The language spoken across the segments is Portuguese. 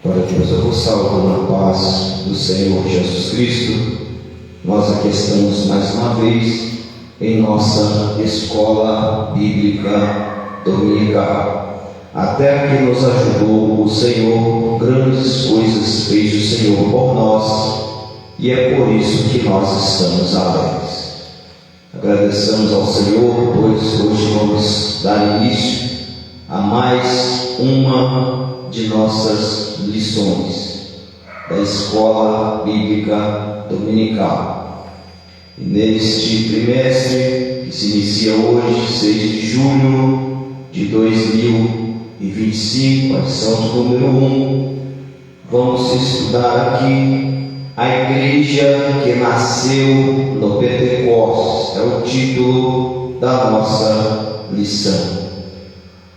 Glória a Deus, eu vos salvo na paz do Senhor Jesus Cristo. Nós aqui estamos mais uma vez em nossa escola bíblica dominical. Até que nos ajudou o Senhor, grandes coisas fez o Senhor por nós, e é por isso que nós estamos alegres. Agradecemos ao Senhor, pois hoje vamos dar início a mais uma de nossas lições da Escola Bíblica Dominical. E neste trimestre, que se inicia hoje, 6 de julho de 2025, a lição de número 1, vamos estudar aqui a igreja que nasceu no Pentecostes. É o título da nossa lição.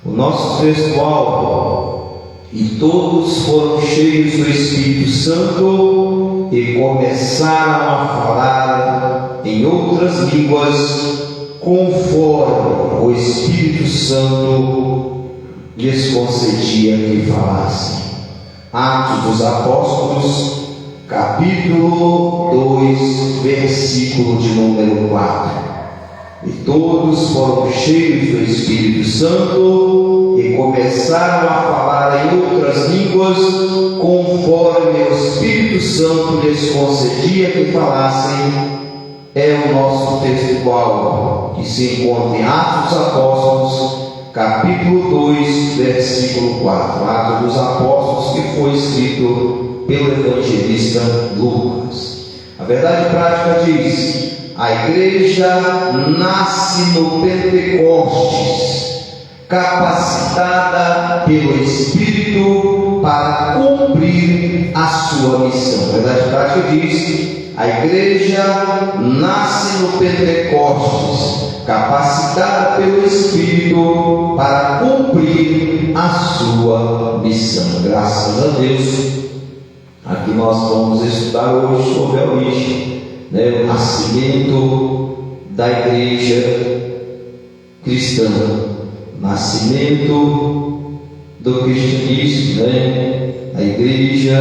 O nosso texto-alvo: e todos foram cheios do Espírito Santo e começaram a falar em outras línguas, conforme o Espírito Santo lhes concedia que falassem. Atos dos Apóstolos, capítulo 2, versículo de número 4. E todos foram cheios do Espírito Santo e começaram a falar em outras línguas, conforme o Espírito Santo lhes concedia que falassem. É o nosso texto-alvo, que se encontra em Atos dos Apóstolos, capítulo 2, versículo 4. Atos dos Apóstolos, que foi escrito pelo evangelista Lucas. A verdade prática diz: a igreja nasce no Pentecostes, capacitada pelo Espírito para cumprir a sua missão. A verdade prática diz: a igreja nasce no Pentecostes, capacitada pelo Espírito para cumprir a sua missão. Graças a Deus, aqui nós vamos estudar hoje sobre a origem, o nascimento da igreja cristã, nascimento do cristianismo, a igreja,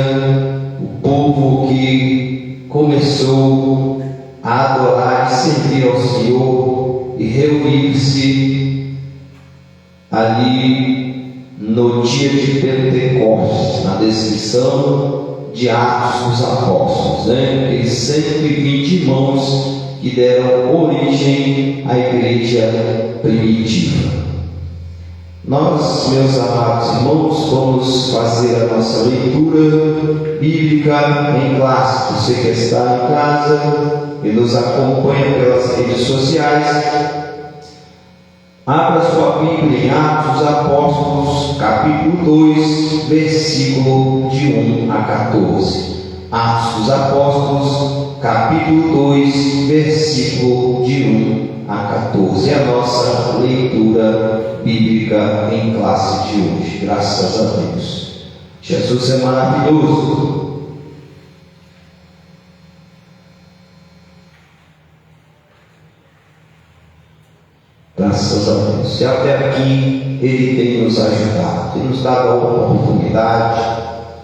o povo que começou a adorar e servir ao Senhor e reunir-se ali no dia de Pentecostes, na descrição de Atos dos Apóstolos, aqueles 120 irmãos que deram origem à igreja primitiva. Nós, meus amados irmãos, vamos fazer a nossa leitura bíblica em classe. Você que está em casa e nos acompanha pelas redes sociais, abra sua Bíblia em Atos dos Apóstolos, capítulo 2, versículo de 1 a 14. Atos dos Apóstolos, capítulo 2, versículo de 1 a 14. É a nossa leitura bíblica em classe de hoje. Graças a Deus. Jesus é maravilhoso. Graças a Deus. E até aqui Ele tem nos ajudado, tem nos dado a oportunidade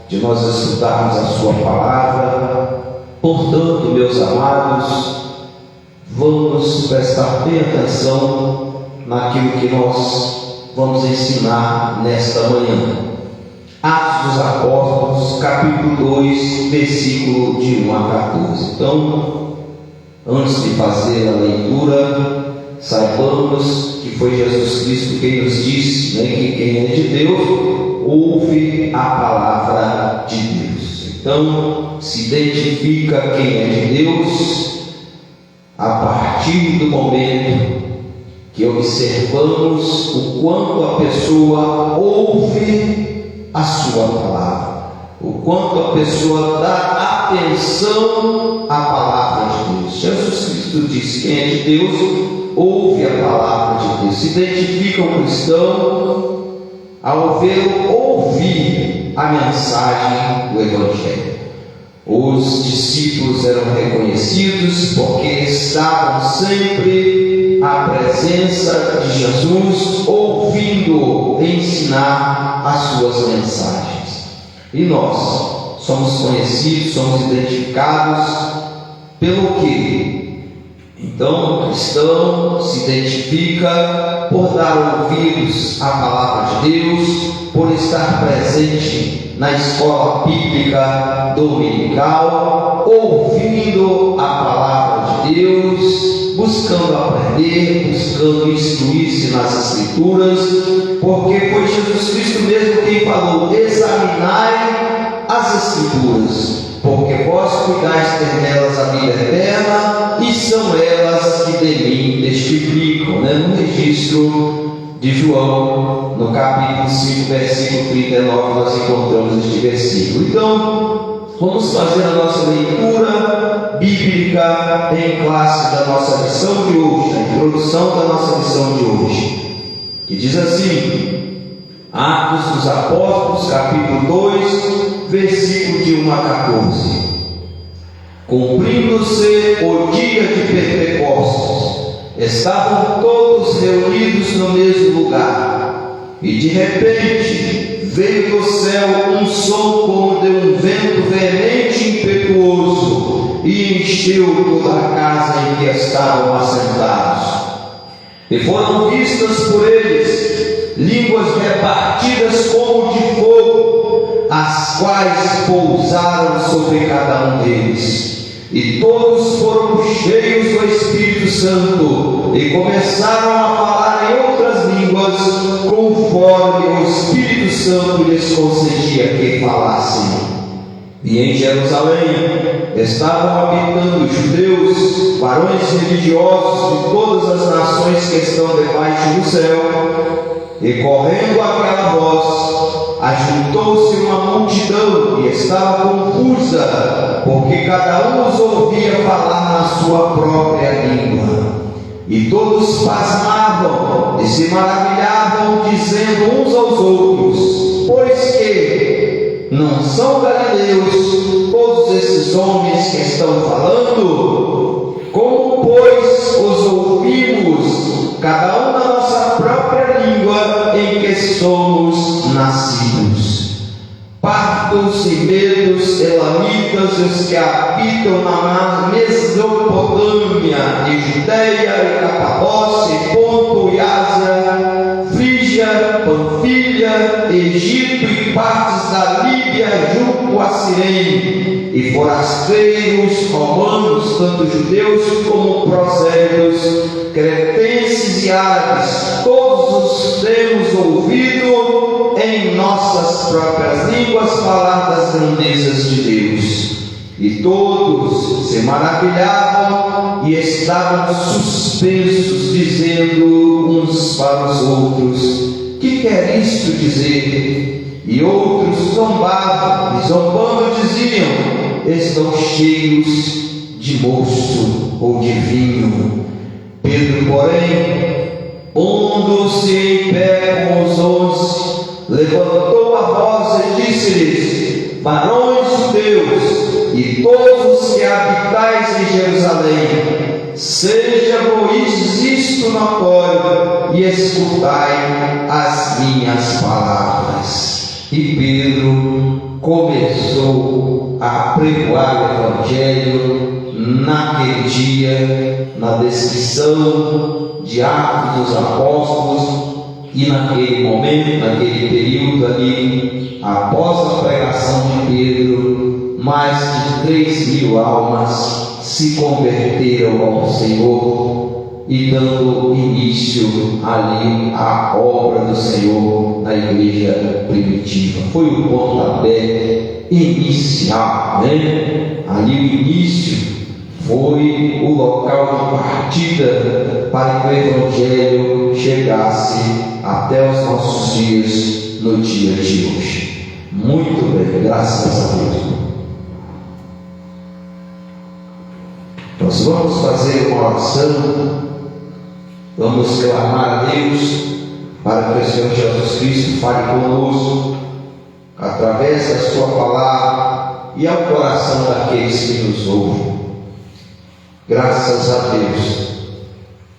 de nós estudarmos a Sua palavra. Portanto, meus amados, vamos prestar bem atenção naquilo que nós vamos ensinar nesta manhã. Atos dos Apóstolos, capítulo 2, versículo de 1 a 14. Então, antes de fazer a leitura, saibamos que foi Jesus Cristo quem nos disse, que quem é de Deus ouve a palavra de Deus. Então, se identifica quem é de Deus a partir do momento que observamos o quanto a pessoa ouve a sua palavra, o quanto a pessoa dá atenção à palavra de Deus. Jesus Cristo disse: quem é de Deus ouve a palavra de Deus. Se identifica o cristão ao vê-lo ouvir a mensagem do Evangelho. Os discípulos eram reconhecidos porque estavam sempre à presença de Jesus, ouvindo ensinar as suas mensagens. E nós somos conhecidos, somos identificados pelo quê? Então, o cristão se identifica por dar ouvidos à palavra de Deus, por estar presente na escola bíblica dominical, ouvindo a palavra de Deus, buscando aprender, buscando instruir-se nas Escrituras, porque foi Jesus Cristo mesmo quem falou: examinai as Escrituras, porque vós cuidais ter nelas a vida eterna, e são elas que de mim testificam. No registro de João, no capítulo 5, versículo 39, nós encontramos este versículo. Então, vamos fazer a nossa leitura bíblica em classe da nossa lição de hoje, a introdução da nossa lição de hoje, que diz assim: Atos dos Apóstolos, capítulo 2, versículo de 1 a 14. Cumprindo-se o dia de Pentecostes, estavam todos reunidos no mesmo lugar, e de repente veio do céu um som como de um vento veemente e impetuoso, e encheu toda a casa em que estavam assentados. E foram vistas por eles línguas repartidas como de fogo, as quais pousaram sobre cada um deles. E todos foram cheios do Espírito Santo, e começaram a falar em outras línguas, conforme o Espírito Santo lhes concedia que falassem. E em Jerusalém estavam habitando judeus, varões religiosos de todas as nações que estão debaixo do céu. E correndo aquela voz, ajuntou-se uma multidão e estava confusa, porque cada um os ouvia falar na sua própria língua. E todos pasmavam e se maravilhavam, dizendo uns aos outros: pois que não são galileus todos esses homens que estão falando? Como, pois, os ouvimos, cada um na nossa própria língua em que somos nascidos? Partos e medos, elamitas, os que habitam na Mesopotâmia, e Judeia, e Capadócia, e Ponto, e Ásia, Frígia, Panfilha, Egito e partes da Líbia junto a Cirene, e forasteiros romanos, tanto judeus como prosélitos, cretenses e árabes, todos os temos ouvido em nossas próprias línguas falar das grandezas de Deus. E todos se maravilhavam e estavam suspensos, dizendo uns para os outros: que quer isto dizer? E outros zombavam, e zombando diziam: estão cheios de mosto ou de vinho. Pedro, porém, pondo-se em pé com os 11, levantou a voz e disse-lhes: varões judeus, e todos os que habitais em Jerusalém, seja-vos isto notório, e escutai as minhas palavras. E Pedro começou a pregoar o Evangelho naquele dia, na descrição de Atos dos Apóstolos, e naquele momento, naquele período ali, após a pregação de Pedro, mais de 3.000 almas se converteram ao Senhor, e dando início ali à obra do Senhor na igreja primitiva. Foi o pontapé inicial, Ali o início foi o local de partida para que o Evangelho chegasse até os nossos dias, no dia de hoje. Muito bem, graças a Deus. Nós vamos fazer uma oração, vamos clamar a Deus para que o Senhor Jesus Cristo fale conosco através da sua palavra e ao coração daqueles que nos ouvem. Graças a Deus,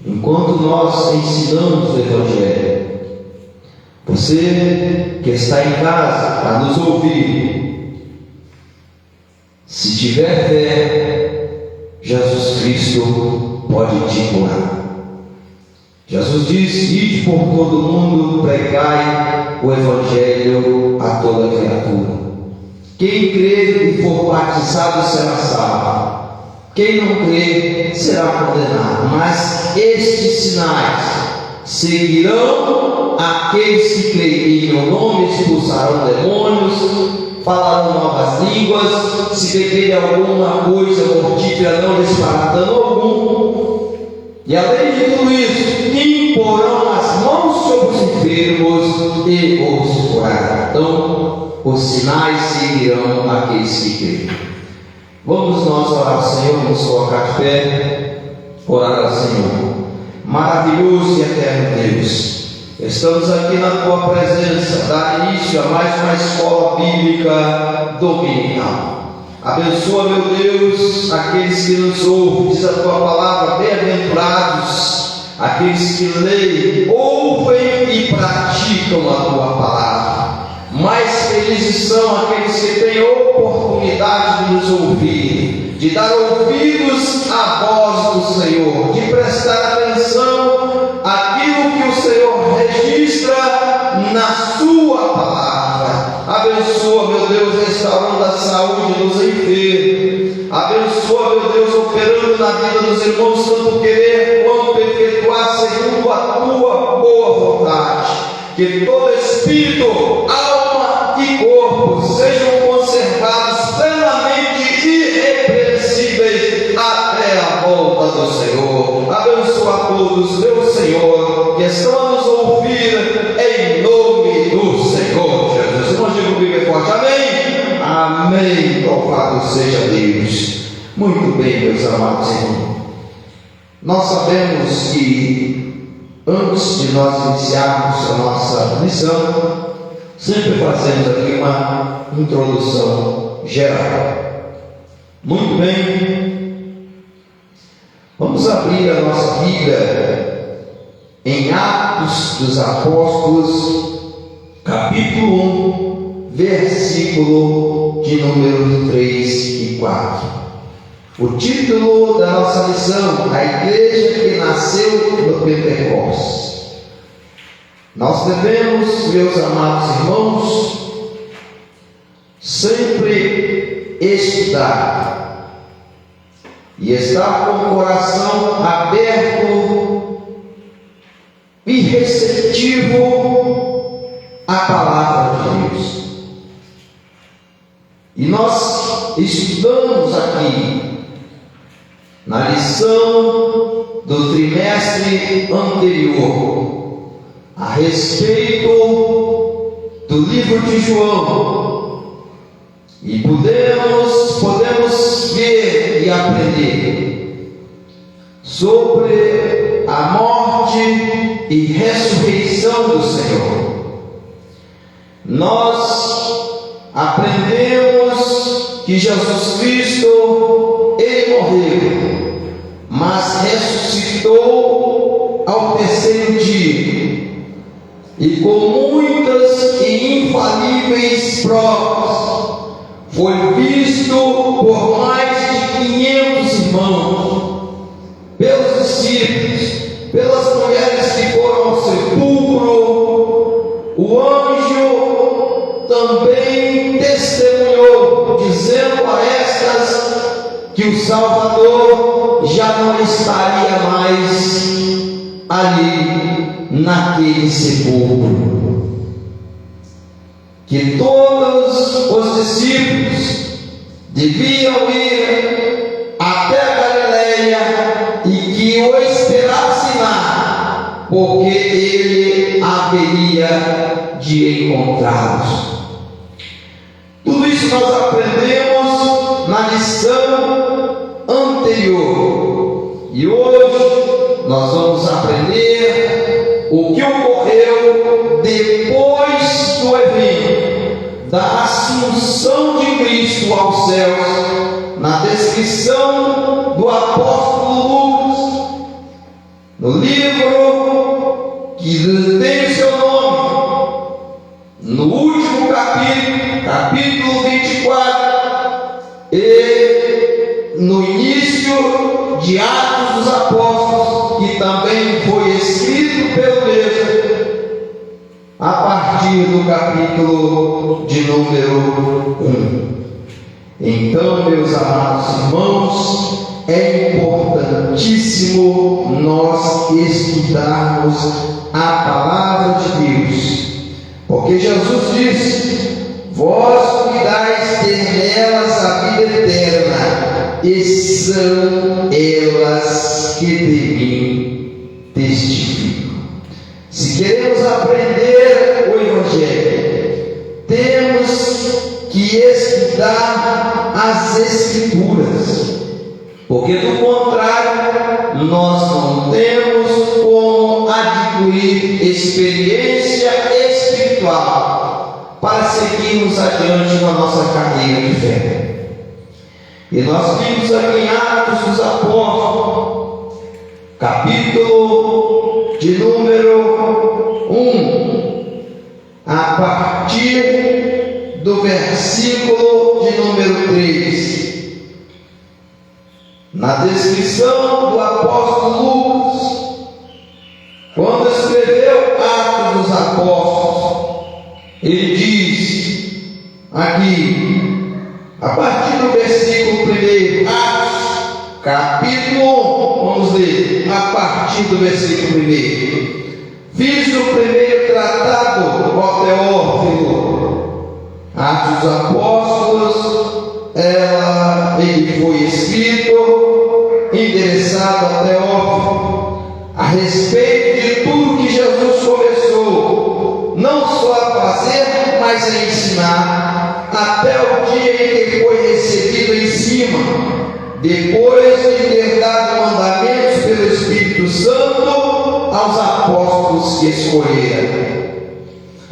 enquanto nós ensinamos o Evangelho, você que está em casa a nos ouvir, tiver fé, Jesus Cristo pode te curar. Jesus disse: ide por todo mundo, pregai o Evangelho a toda criatura. Quem crer e for batizado será salvo. Quem não crer será condenado. Mas estes sinais seguirão aqueles que creem. Em meu nome expulsarão demônios, falarão novas línguas, se beberem alguma coisa mortífera não lhes fará dano algum. E além de tudo isso, imporão as mãos sobre os enfermos e os curarão. Então, os sinais seguirão aqueles que creem. Vamos nós orar ao Senhor, vamos colocar de pé, orar ao Senhor. Maravilhoso e eterno Deus, estamos aqui na Tua presença, dar início a mais uma escola bíblica dominical. Abençoa, meu Deus, aqueles que nos ouvem, diz a Tua palavra, bem-aventurados aqueles que leem, ouvem e praticam a Tua palavra. Mais felizes são aqueles que têm oportunidade de nos ouvir, de dar ouvidos à voz do Senhor, de prestar atenção àquilo que o Senhor registra na Sua palavra. Abençoa, meu Deus, restaurando a saúde dos enfermos. Abençoa, meu Deus, operando na vida dos irmãos, tanto querer quanto efetuar segundo a Tua boa vontade. Que todo espírito, alma e corpo sejam conservados plenamente irrepreensíveis até a volta do Senhor. Abençoa a todos, meu Senhor, que estão a nos ouvir, em nome do Senhor Jesus. Irmãos, diga comigo forte, amém? Amém. Louvado seja Deus. Muito bem, meus amados irmãos. Nós sabemos que antes de nós iniciarmos a nossa lição, sempre fazemos aqui uma introdução geral. Muito bem, vamos abrir a nossa Bíblia em Atos dos Apóstolos, capítulo 1, versículo de número 3 e 4. O título da nossa lição: a igreja que nasceu no Pentecostes. Nós devemos, meus amados irmãos, sempre estudar e estar com o coração aberto e receptivo à palavra de Deus. E nós estudamos aqui na lição do trimestre anterior a respeito do livro de João, e podemos ver e aprender sobre a morte e ressurreição do Senhor. Nós aprendemos que Jesus Cristo, Ele morreu, mas ressuscitou ao terceiro dia, e com muitas e infalíveis provas foi visto por mais de 500 irmãos, pelos discípulos, pelas mulheres que foram ao sepulcro. O anjo também testemunhou, dizendo a estas que o Salvador já não estaria mais ali naquele sepulcro, que todos os discípulos deviam ir até a Galileia e que o esperassem lá, porque ele haveria de encontrá-los. Tudo isso nós aprendemos na lição anterior, e hoje nós vamos aprender o que ocorreu depois do evento da assunção de Cristo aos céus, na descrição do apóstolo Lucas, no livro que tem o seu nome, no último capítulo 24, e de Atos dos Apóstolos, que também foi escrito pelo mesmo, a partir do capítulo de número 1. Então, meus amados irmãos, é importantíssimo nós estudarmos a palavra de Deus, porque Jesus disse: vós cuidais ter nelas a vida eterna, e são elas que de mim testificam. Se queremos aprender o Evangelho, temos que estudar as Escrituras, porque do contrário nós não temos como adquirir experiência espiritual para seguirmos adiante na nossa carreira de fé. E nós vimos aqui em Atos dos Apóstolos, capítulo de número 1, a partir do versículo de número 3. Na descrição do apóstolo Lucas, quando escreveu Atos dos Apóstolos, ele diz aqui, a partir do versículo 1, Atos, capítulo 1, vamos ler, a partir do versículo 1. Fiz o primeiro tratado, ó Teófilo, Atos dos Apóstolos, ele foi escrito, endereçado a Teófilo, a respeito de tudo que Jesus começou, não só a fazer, mas a ensinar, até o dia em que foi recebido em cima, depois de ter dado mandamentos pelo Espírito Santo aos apóstolos que escolheram,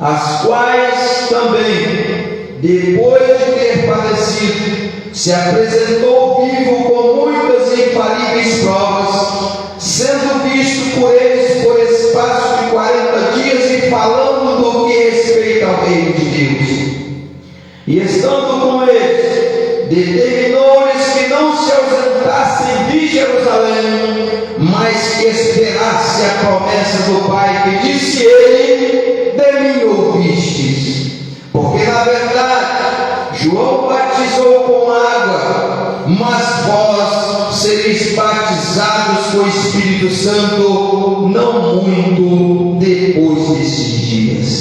as quais também, depois de ter padecido, se apresentou vivo com muitas e infalíveis provas, sendo visto por eles por espaço de 40 dias e falando do que respeita ao reino de Deus. E estando com eles, determinou-lhes que não se ausentassem de Jerusalém, mas que esperasse a promessa do Pai, que disse ele: de mim ouvistes. Porque na verdade João batizou com água, mas vós sereis batizados com o Espírito Santo não muito depois desses dias.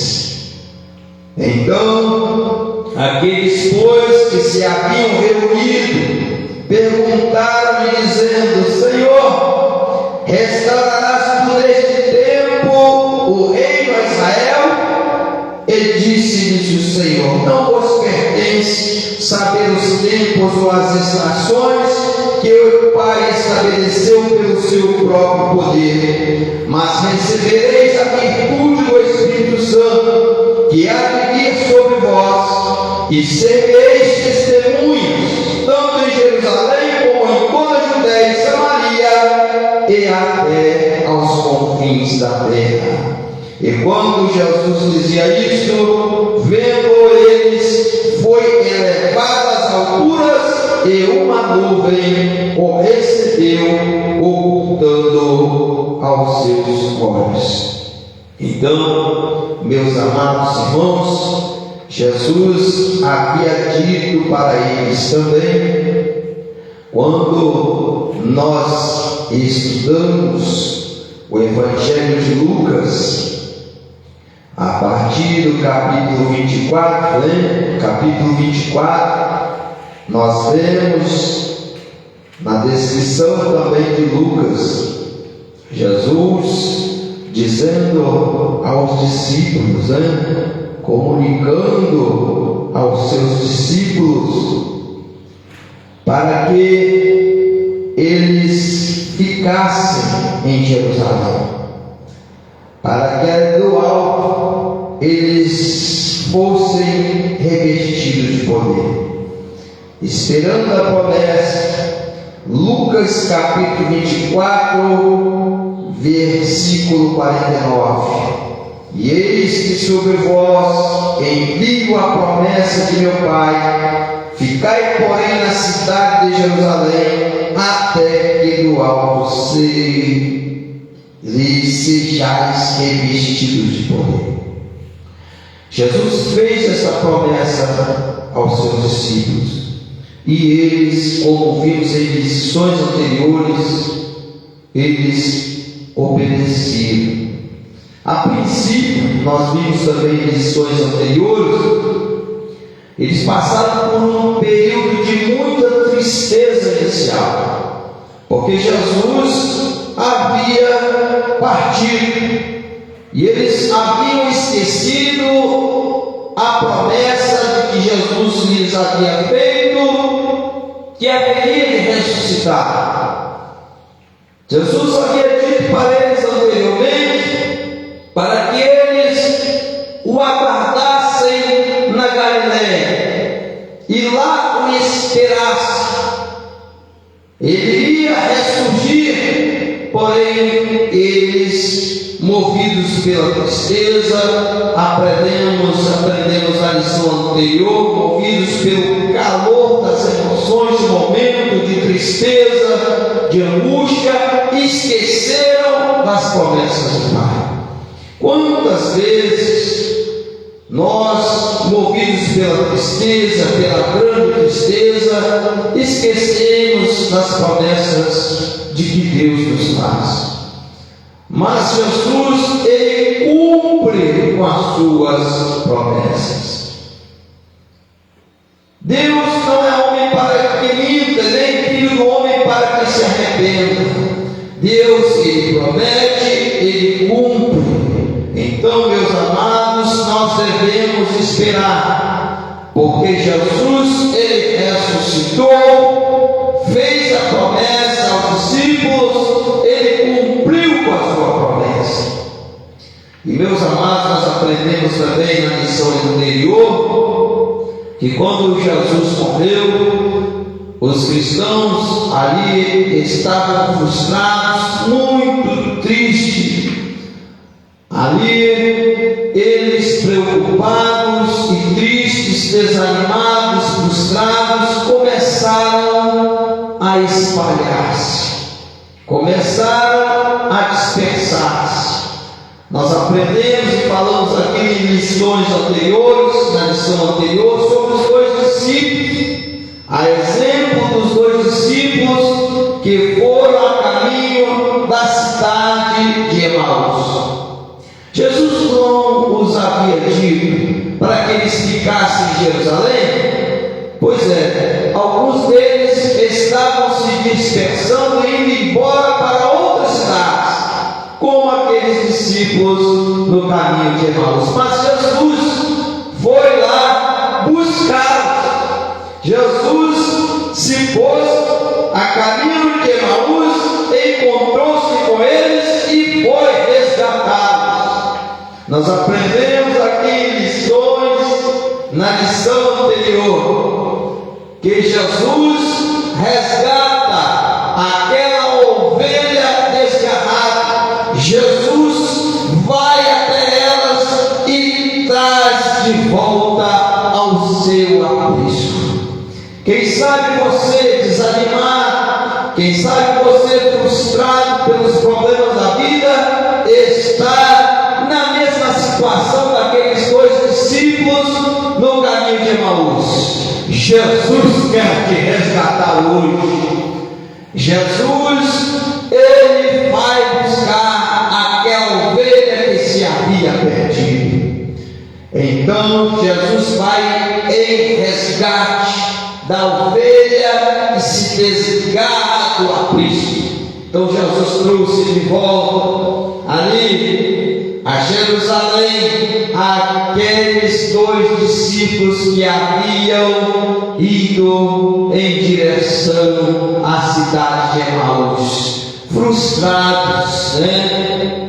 Então aqueles, pois, que se haviam reunido, perguntaram-lhe, dizendo: Senhor, restaurarás por este tempo o reino a Israel? E disse-lhes o Senhor: não vos pertence saber os tempos ou as estações que o Pai estabeleceu pelo seu próprio poder, mas recebereis a virtude do Espírito Santo, que há de vir sobre vós, e sereis testemunhas, tanto em Jerusalém como em toda a Judéia e Samaria, e até aos confins da terra. E quando Jesus dizia isto, vendo eles, foi elevado às alturas, e uma nuvem o recebeu, ocultando aos seus olhos. Então, meus amados irmãos, Jesus havia dito para eles também, quando nós estudamos o Evangelho de Lucas, a partir do capítulo 24, capítulo 24, nós vemos na descrição também de Lucas, Jesus dizendo aos discípulos, comunicando aos seus discípulos, para que eles ficassem em Jerusalém, para que do alto eles fossem revestidos de poder, esperando a promessa. Lucas capítulo 24, versículo 49: e eis que sobre vós envio a promessa de meu Pai, Ficai, porém, na cidade de Jerusalém, até que do alto lhes sejais revestidos de poder. Jesus fez essa promessa aos seus discípulos, e eles, como vimos em lições anteriores, eles obedeceram. A princípio, nós vimos também em lições anteriores, eles passaram por um período de muita tristeza inicial, porque Jesus havia partido, e eles haviam esquecido a promessa de que Jesus lhes havia feito, que haveria de ressuscitar. Jesus havia dito para eles anteriormente, para que eles o aguardassem na Galiléia, e lá o esperassem. Ele iria ressurgir, porém eles, movidos pela tristeza, aprendemos a lição anterior, movidos pelo calor das emoções, de momento de tristeza, de angústia, esqueceram das promessas do Pai. Quantas vezes nós, movidos pela tristeza, pela grande tristeza, esquecemos das promessas de que Deus nos faz. Mas Jesus, Ele cumpre com as suas promessas. Deus não é homem para que minta, nem filho do homem para que se arrependa. Deus, Ele promete, Ele cumpre. Então, meus amados, nós devemos esperar, porque Jesus, Ele ressuscitou, fez a promessa aos discípulos, Ele cumpriu com a sua promessa. E, meus amados, nós aprendemos também na lição anterior, que quando Jesus morreu, os cristãos ali estavam frustrados, muito tristes. Ali, eles preocupados e tristes, desanimados, frustrados, começaram a espalhar-se, começaram a dispersar-se. Nós aprendemos e falamos aqui em lições anteriores, na lição anterior, sobre os dois discípulos, a exemplo dos dois discípulos que foram a caminho da cidade de Emaús. Jesus não os havia dito para que eles ficassem em Jerusalém? Pois é, alguns deles estavam se dispersando e indo embora para outras cidades, como aqueles discípulos no caminho de Emaús. Mas Jesus foi lá buscá-los. Jesus se pôs a caminho de Emaús, encontrou-se com eles e foi resgatá-los. Nós aprendemos aqui em lições, na lição anterior, que Jesus resgata aquela ovelha desgarrada. Jesus vai até elas e traz de volta ao seu aprisco. Quem sabe você desanimado, quem sabe você frustrado pelos problemas da vida, está na mesma situação daqueles dois discípulos no caminho de Emaús. Jesus quer te resgatar hoje. Jesus, Ele vai buscar aquela ovelha que se havia perdido. Então Jesus vai em resgate da ovelha que se desgarra do aprisco. Então Jesus trouxe de volta ali a Jerusalém aqueles dois discípulos que haviam ido em direção à cidade de Emaús, frustrados,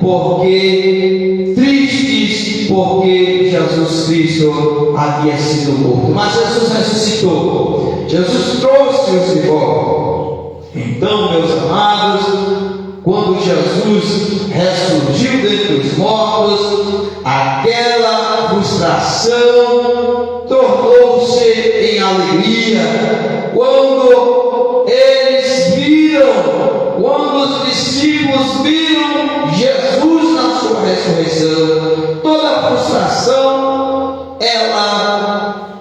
porque tristes, porque Jesus Cristo havia sido morto. Mas Jesus ressuscitou, Jesus trouxe-os de volta. Então, meus amados, quando Jesus ressurgiu dentre os mortos, aquela frustração tornou-se em alegria. alegria quando eles viram, quando os discípulos viram Jesus na sua ressurreição. Toda a frustração, ela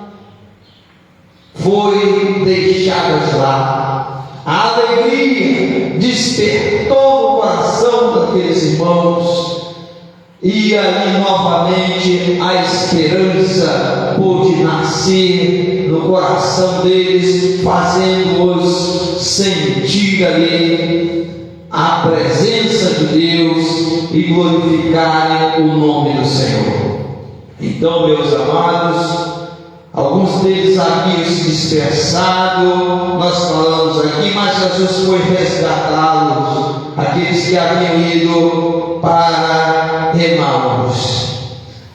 foi deixada lá. A alegria despertou no coração daqueles irmãos, e ali novamente a esperança pôde nascer no coração deles, fazendo-os sentir ali a presença de Deus e glorificarem o nome do Senhor. Então, meus amados, alguns deles haviam se dispersado, nós falamos aqui, mas Jesus foi resgatá-los, aqueles que haviam ido para Emaús.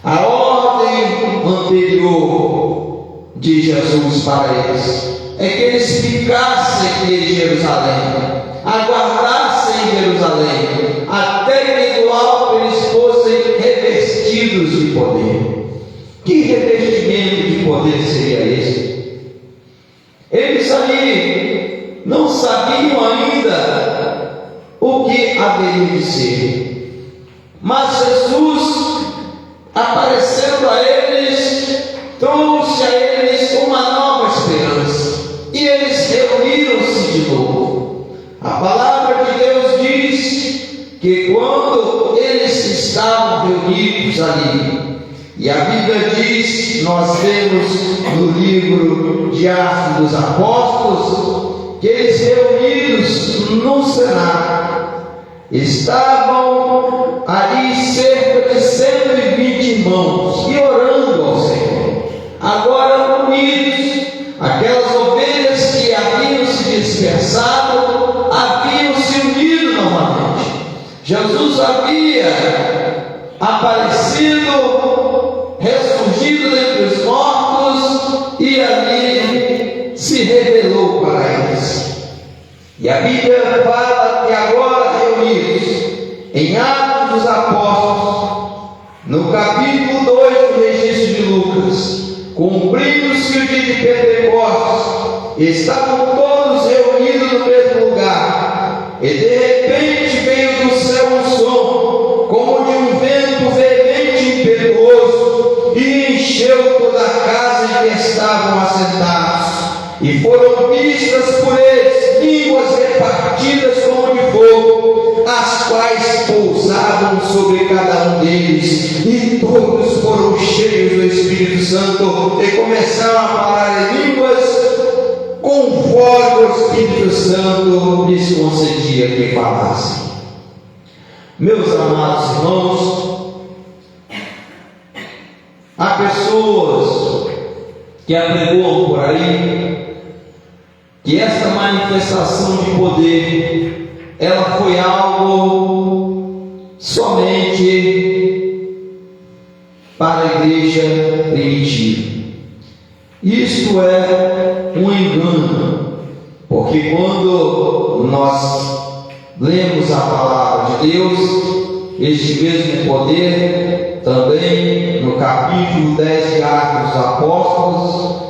A ordem anterior de Jesus para eles é que eles ficassem em Jerusalém, aguardassem em Jerusalém, até que do alto eles fossem revestidos de poder. Que revestimento de poder seria esse? Eles ali não sabiam ainda o que haveria de ser, mas Jesus, aparecendo a eles, trouxe a eles uma nova esperança, e eles reuniram-se de novo. A palavra de Deus diz que quando eles estavam reunidos ali, e a Bíblia diz, nós vemos no livro de Atos dos Apóstolos, que eles reunidos no cenáculo, estavam ali cerca de 120 irmãos, e orando ao Senhor, agora unidos. Aquelas ovelhas que haviam se dispersado, haviam se unido novamente. Jesus havia aparecido, ressurgido dentre os mortos, e ali se revelou para eles. E a Bíblia fala que agora reunidos em Atos dos Apóstolos, no capítulo 2 do registro de Lucas, cumprindo-se o dia de Pentecostes, estavam todos reunidos no mesmo lugar, e de repente veio do céu um som, como de um vento veemente e impetuoso, e encheu toda a casa em que estavam assentados, e foram vistas por eles línguas repartidas como de fogo, as quais pousavam sobre cada um deles, e todos foram cheios do Espírito Santo e começaram a falar em línguas conforme o Espírito Santo lhes concedia que falassem. Meus amados irmãos, há pessoas que apregoam por aí que esta manifestação de poder, ela foi algo somente para a igreja primitiva. Isto é um engano, porque quando nós lemos a palavra de Deus, este mesmo poder, também no capítulo 10 de Atos dos Apóstolos,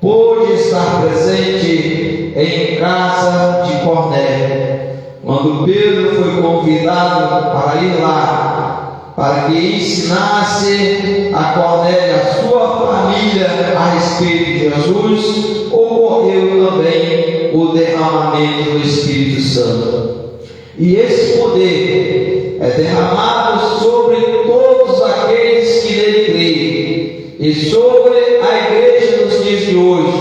pôde estar presente em casa de Cornélio, quando Pedro foi convidado para ir lá, para que ensinasse a Cornélio, a sua família, a respeito de Jesus, ocorreu também o derramamento do Espírito Santo. E esse poder é derramado sobre todos aqueles que nele creem, e sobre a igreja nos dias de hoje,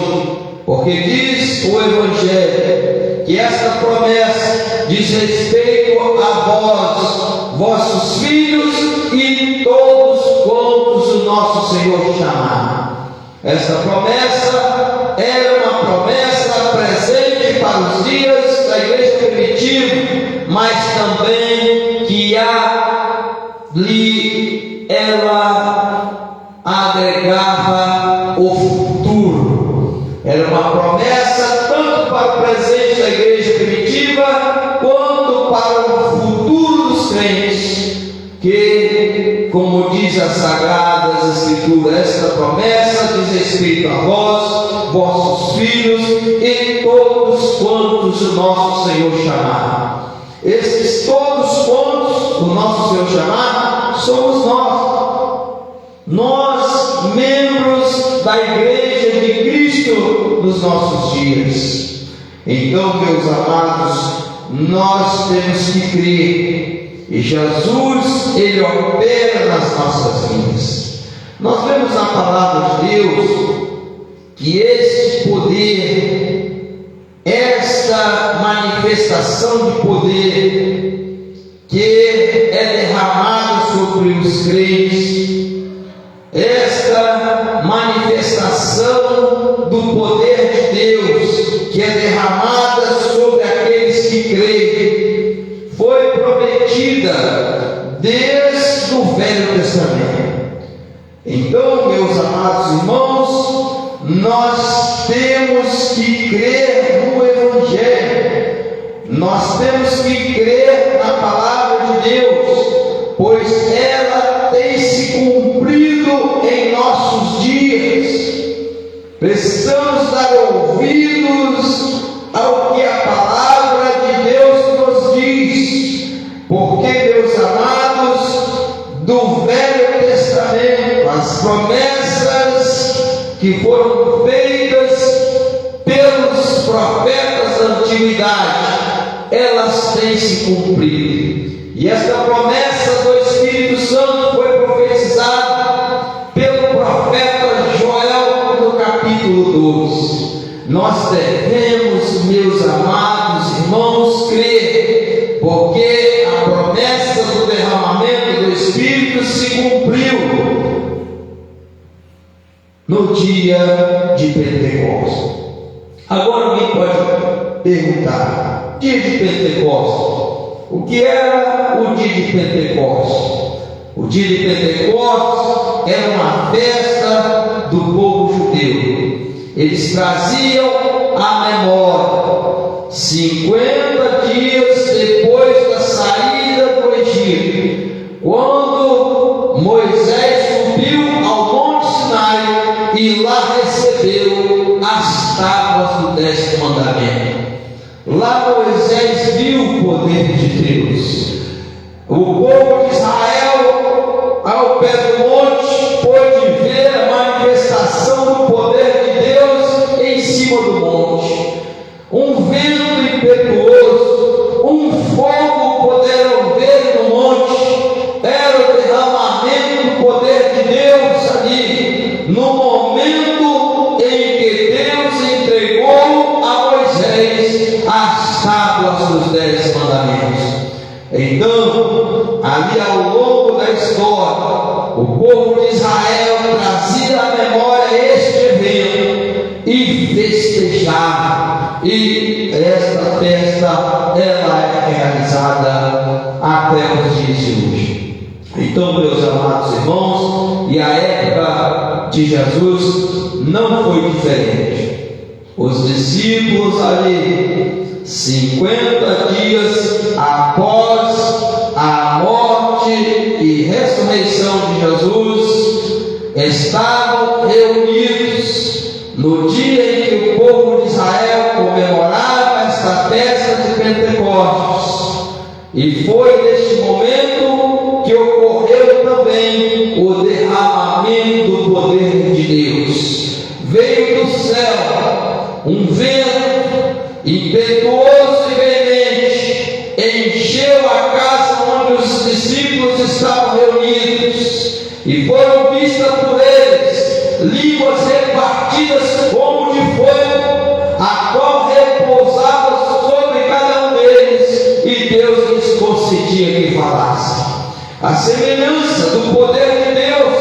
porque diz o Evangelho que esta promessa diz respeito a vós, vossos filhos e todos quantos o nosso Senhor chamar. Esta promessa era uma promessa presente para os dias da igreja primitiva, mas também que ali ela agregava o futuro. Era uma promessa tanto para o presente da igreja primitiva quanto para o futuro dos crentes, que, como diz as Sagradas Escrituras, esta promessa diz respeito a vós, vossos filhos e todos quantos o nosso Senhor chamar. Esses todos quantos o nosso Senhor chamar somos nós, membros da Igreja de Cristo nos nossos dias. Então, meus amados, nós temos que crer, e Jesus, Ele opera nas nossas vidas. Nós vemos na palavra de Deus que esse poder, esta manifestação de poder que é derramada sobre os crentes, esta manifestação do poder de Deus que é derramada sobre aqueles que creem, foi prometida desde o Velho Testamento. Então, meus amados irmãos, nós temos que crer no Evangelho, nós temos que crer na palavra de Deus, pois ela tem se cumprido em nossos dias. Precisamos dar ouvidos ao que a palavra de Deus nos diz, porque, meus amados, do Velho Testamento, as promessas que foram feitas pelos profetas da antiguidade, elas têm se cumprido. E esta promessa do Espírito Santo foi profetizada pelo profeta Joel no capítulo 12. Nós devemos, meus amados irmãos, crer, porque a promessa do derramamento do Espírito se cumpriu no dia de Pentecostes. Agora alguém pode perguntar: dia de Pentecostes, o que era o dia de Pentecostes? O dia de Pentecostes era uma festa do povo judeu. Eles traziam à memória 50 dias depois da saída do Egito, quando Moisés subiu ao Monte Sinai e lá recebeu as tábuas do 10º mandamento. Lá Moisés viu o poder de Deus. O povo de Israel, ao pé do monte, pôde ver a manifestação do poder de Deus em cima do monte. Um vento impetuoso, um fogo puderam ver no monte. Era o derramamento do poder de Deus ali, no momento em que Deus entregou a Moisés as tábuas dos 10 mandamentos. Então, ali ao longo da história, o povo de Israel trazia à memória este evento e festejava. E esta festa, ela é realizada até os dias de hoje. Então, meus amados irmãos, e a época de Jesus não foi diferente. Os discípulos ali, 50 dias após a morte e ressurreição de Jesus, estavam reunidos no dia em que o povo de Israel comemorava esta festa de Pentecostes. E foi neste momento que ocorreu também o derramamento do poder de Deus. Veio do céu um vento impetuoso e veemente, encheu a casa onde os discípulos estavam reunidos, e foram vistas por eles línguas repartidas como de fogo, a qual repousava sobre cada um deles, e Deus lhes concedia que falassem. A semelhança do poder de Deus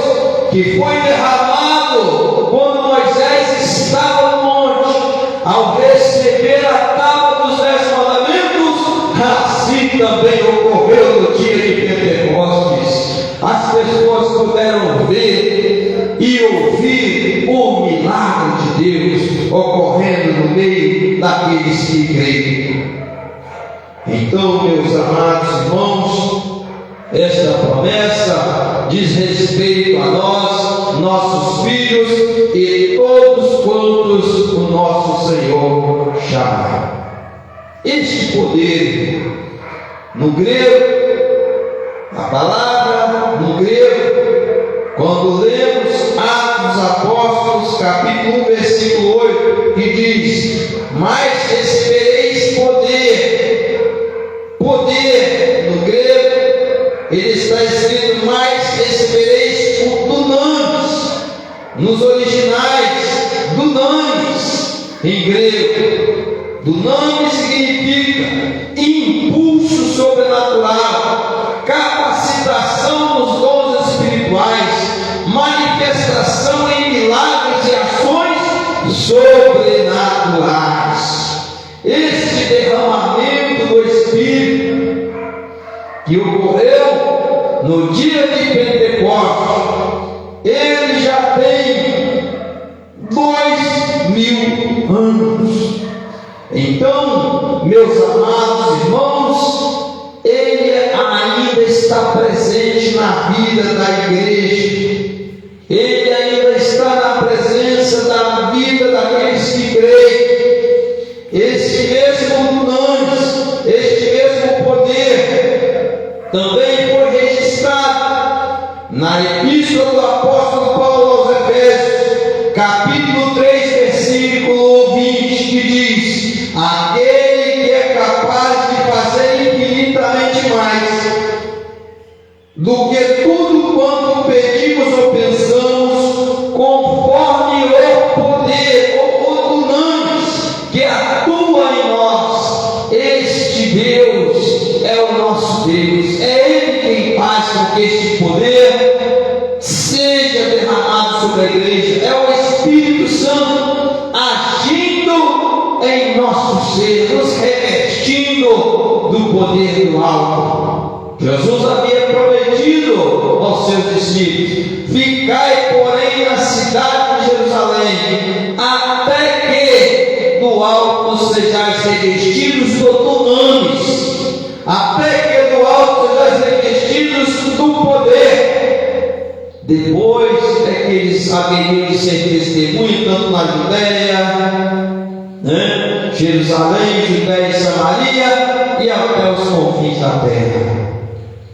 que foi derramado quando Moisés estava no monte, ao receber a tábua dos 10 mandamentos, assim também ocorreu no dia de Pentecostes. As pessoas puderam ver e ouvir o milagre de Deus ocorrendo no meio daqueles que creem. Então, meus amados irmãos, esta promessa diz respeito a nós, nossos filhos e todos quantos poder. No grego, a palavra no grego, quando lemos Atos dos Apóstolos, capítulo 1, versículo 8, que diz: mas recebereis poder. Poder, no grego, ele está escrito: mas recebereis o dunamis. Nos originais, dunamis, em grego. Dunamis significa impulso sobrenatural, capacitação nos dons espirituais, manifestação em milagres e ações sobrenaturais. Este derramamento do Espírito que ocorreu no dia de Pentecostes, ele já tem 2000 anos. Então, meus amados irmãos, ele ainda está presente na vida da igreja. Ele ainda está na presença da vida daqueles que creem. Este mesmo dunamis, este mesmo poder, também foi registrado na epístola do apóstolo Paulo aos Efésios, capítulo 3, versículo 20, que diz: aquele que é capaz de fazer infinitamente mais do que tudo quanto pedimos ou pensamos, conforme o poder, o dunamis, que atua em nós. Este Deus é o nosso Deus, é Ele quem faz com que este poder seja derramado sobre a igreja. É o Espírito Santo agindo em nosso ser, nos revestindo do poder do alto. Jesus havia prometido aos seus discípulos: ficai, porém, na cidade de Jerusalém, até que do alto sejais revestidos do dunamis, até que do alto sejais revestidos do poder. Depois é que eles haveriam de ser testemunhas, tanto na Judéia, Jerusalém, Judéia e Samaria, e até os confins da terra.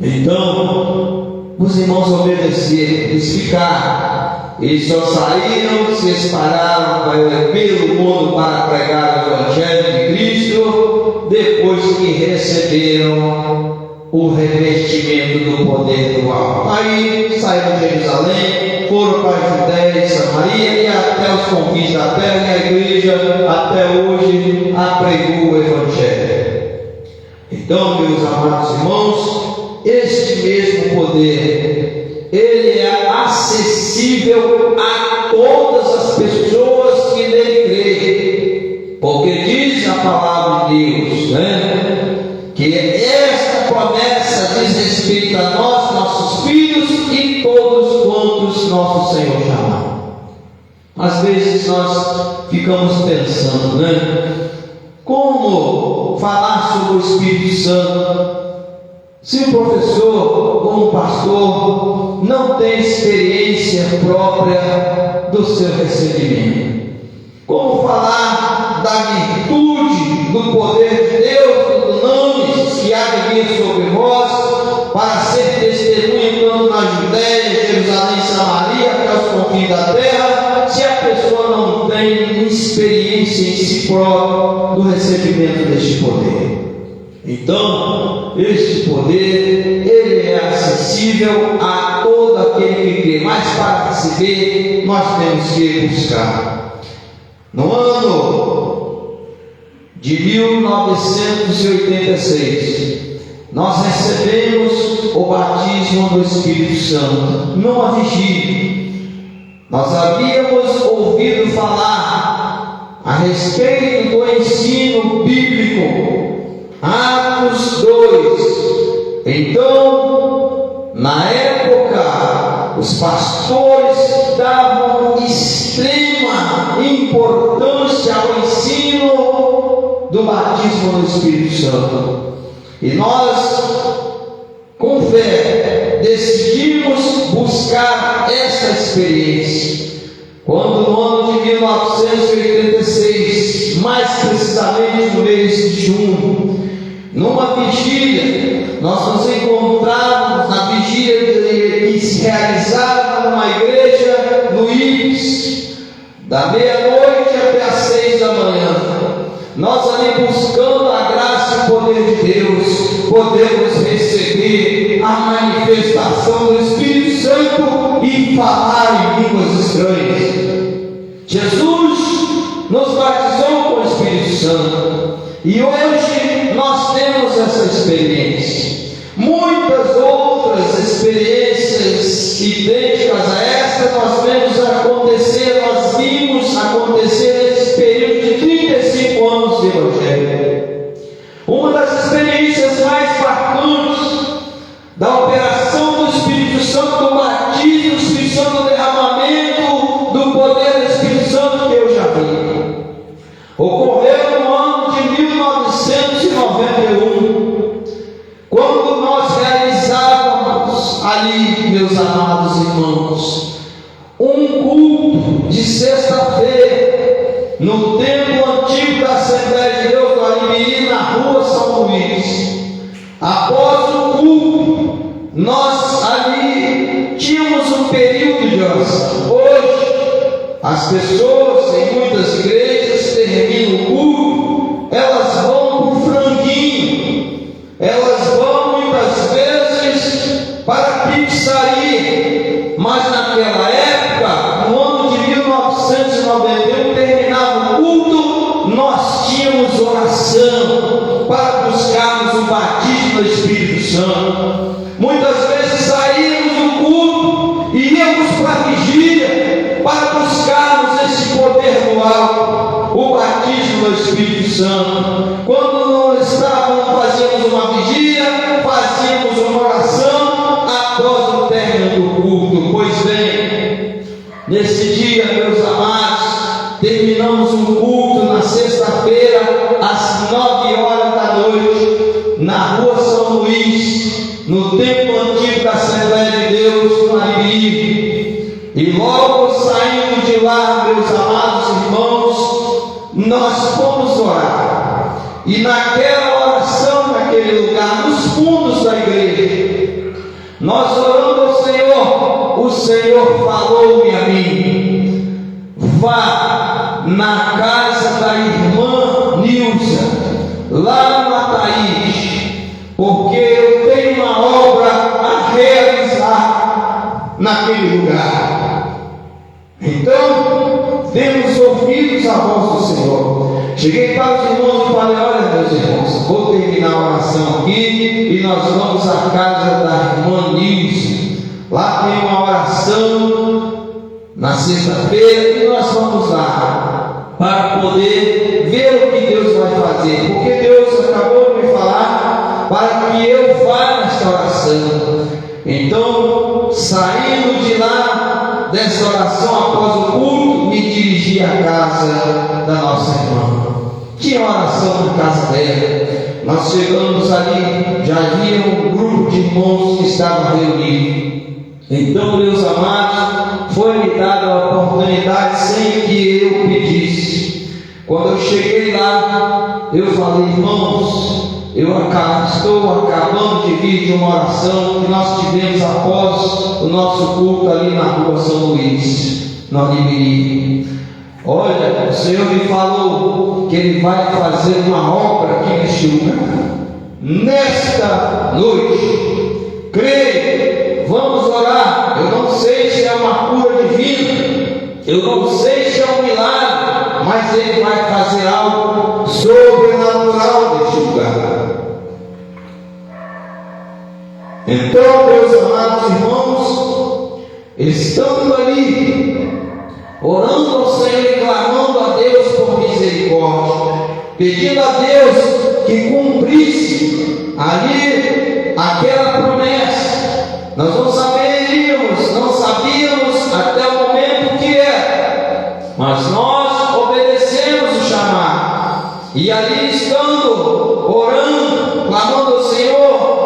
Então, os irmãos obedeceram, eles ficaram. Eles só saíram, se espalharam pelo mundo para pregar o Evangelho de Cristo, depois que receberam o revestimento do poder do alto. Aí saíram de Jerusalém, foram para a Judéia e Samaria e até os confins da terra, e a igreja até hoje apregou o Evangelho. Então, meus amados irmãos, este mesmo poder, ele é acessível a todas as pessoas que nele creem, porque diz a palavra de Deus, que esta promessa diz respeito a nós, nossos filhos e todos quantos nosso Senhor chamar. Às vezes nós ficamos pensando, como falar sobre o Espírito Santo se o professor ou o pastor não tem experiência própria do seu recebimento? Como falar da virtude, do poder de Deus, do dunamis que há de vir sobre vós, para ser testemunha tanto na Judéia, Jerusalém e Samaria, até os confins da terra, se a pessoa não tem experiência em si própria do recebimento deste poder? Então, este poder, ele é acessível a todo aquele que crê, mas para receber, nós temos que buscar. No ano de 1986, nós recebemos o batismo do Espírito Santo, numa vigília. Nós havíamos ouvido falar a respeito do ensino bíblico, Atos 2. Então, na época, os pastores davam extrema importância ao ensino do batismo no Espírito Santo. E nós, com fé, decidimos buscar essa experiência. Quando no ano de 1986, mais precisamente no mês de junho, Numa vigília, nós nos encontrávamos na vigília que se realizava numa igreja no Ibis, da meia-noite até às 6 da manhã. Nós ali buscando a graça e o poder de Deus, podemos receber a manifestação do Espírito Santo e falar em línguas estranhas. Jesus nos batizou com o Espírito Santo e hoje nós temos essa experiência. Muitas outras experiências idênticas a esta nós vemos acontecer, nós vimos acontecer nesse período de 35 anos de Evangelho. Uma das experiências mais marcantes da operação do Espírito Santo, do batismo do Espírito Santo, do derramamento do poder do Espírito Santo que eu já vi, ocorreu no ano de 1991, quando nós realizávamos ali, meus amados irmãos, um culto de sexta-feira no templo antigo da Assembleia de Deus do Aribiri, na rua São Luís. Após o culto, nós ali tínhamos um período de oração. Hoje, as pessoas em muitas igrejas terminam o culto, elas vão para o franguinho, elas vão muitas vezes para a pizzaria, mas naquela época, no ano de 1991, terminava o culto, nós tínhamos oração para buscarmos o batismo do Espírito Santo. Muitas vezes saímos do culto e íamos para a vigília para buscarmos esse poder do alto, o batismo do Espírito Santo. Quando nós fazíamos uma vigília, fazíamos uma oração após o término do culto. Pois bem, nesse dia, meus amados, terminamos um culto na sexta-feira às 9 horas da noite, na rua São Luís, no templo antigo da Assembleia de Deus, no Aribiri. E logo saindo de lá, meus amados irmãos, nós fomos orar. E naquela oração, naquele lugar, nos fundos da igreja, nós orando ao Senhor, o Senhor falou-me a mim: vá na casa da irmã Nilza, lá no Ataíde, porque eu tenho uma obra a realizar naquele lugar. Então, demos ouvidos à voz do Senhor. Cheguei para os irmãos e falei: olha, meus irmãos, vou terminar a oração aqui e nós vamos à casa da irmã Nilza. Lá tem uma oração na sexta-feira e nós vamos lá para poder ver o que Deus vai fazer, porque Deus acabou de me falar para que eu vá nesta oração. Então, saindo de lá dessa oração após o culto, me dirigi à casa da nossa irmã. Tinha oração na casa dela. Nós chegamos ali, já havia um grupo de irmãos que estavam reunidos. Então, meus amados, foi-me dada a oportunidade sem que eu pedisse. Quando eu cheguei lá, eu falei: irmãos, eu estou acabando de vir de uma oração que nós tivemos após o nosso culto ali na rua São Luís, no Aribiri. Olha, o Senhor me falou que Ele vai fazer uma obra aqui neste lugar, nesta noite. Creio, vamos orar. Eu não sei se é uma cura divina, eu não sei se é um milagre, mas Ele vai fazer algo sobrenatural neste lugar. Então, meus amados irmãos, estando ali, orando ao Senhor e clamando a Deus por misericórdia, pedindo a Deus que cumprisse ali aquela promessa. Nós não sabíamos até o momento que era, mas nós obedecemos o chamado, e ali estando, orando, clamando ao Senhor,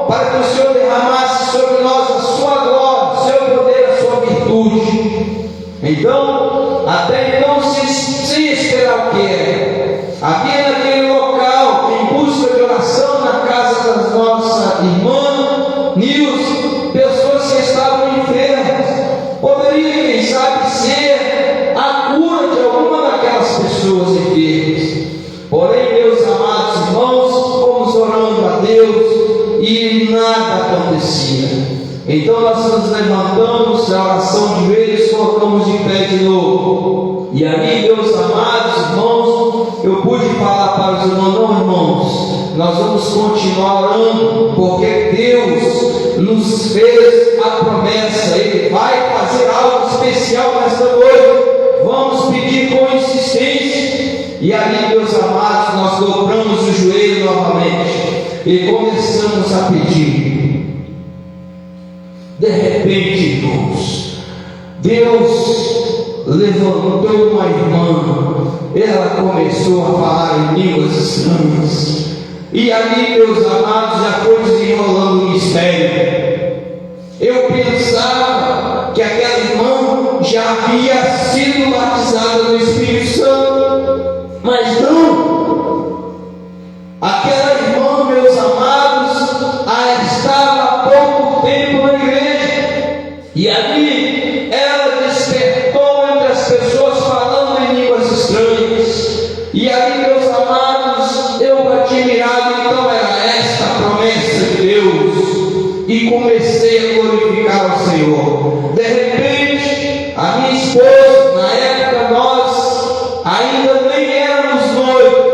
para que o Senhor derramasse sobre nós a sua glória, o seu poder, a sua virtude. Então, até então, sem esperar o que era, havia naquele E ali, meus amados irmãos, eu pude falar para os irmãos: não, irmãos, nós vamos continuar orando, porque Deus nos fez a promessa, Ele vai fazer algo especial nesta noite. Vamos pedir com insistência. E ali, meus amados, nós dobramos o joelho novamente e começamos a pedir. De repente, irmãos, Deus levantou uma irmã, ela começou a falar em línguas estranhas, e ali, meus amados, já foi desenrolando o mistério. Eu pensava que aquela irmã já havia sido batizada no Espírito Santo, mas não. Aquela irmã, meus amados, estava há pouco tempo na igreja, e ali ela despertou entre as pessoas falando em línguas estranhas. E ali, meus amados, eu admirado, então era esta a promessa de Deus, e comecei a glorificar o Senhor. De repente, a minha esposa, na época nós ainda nem éramos noivos,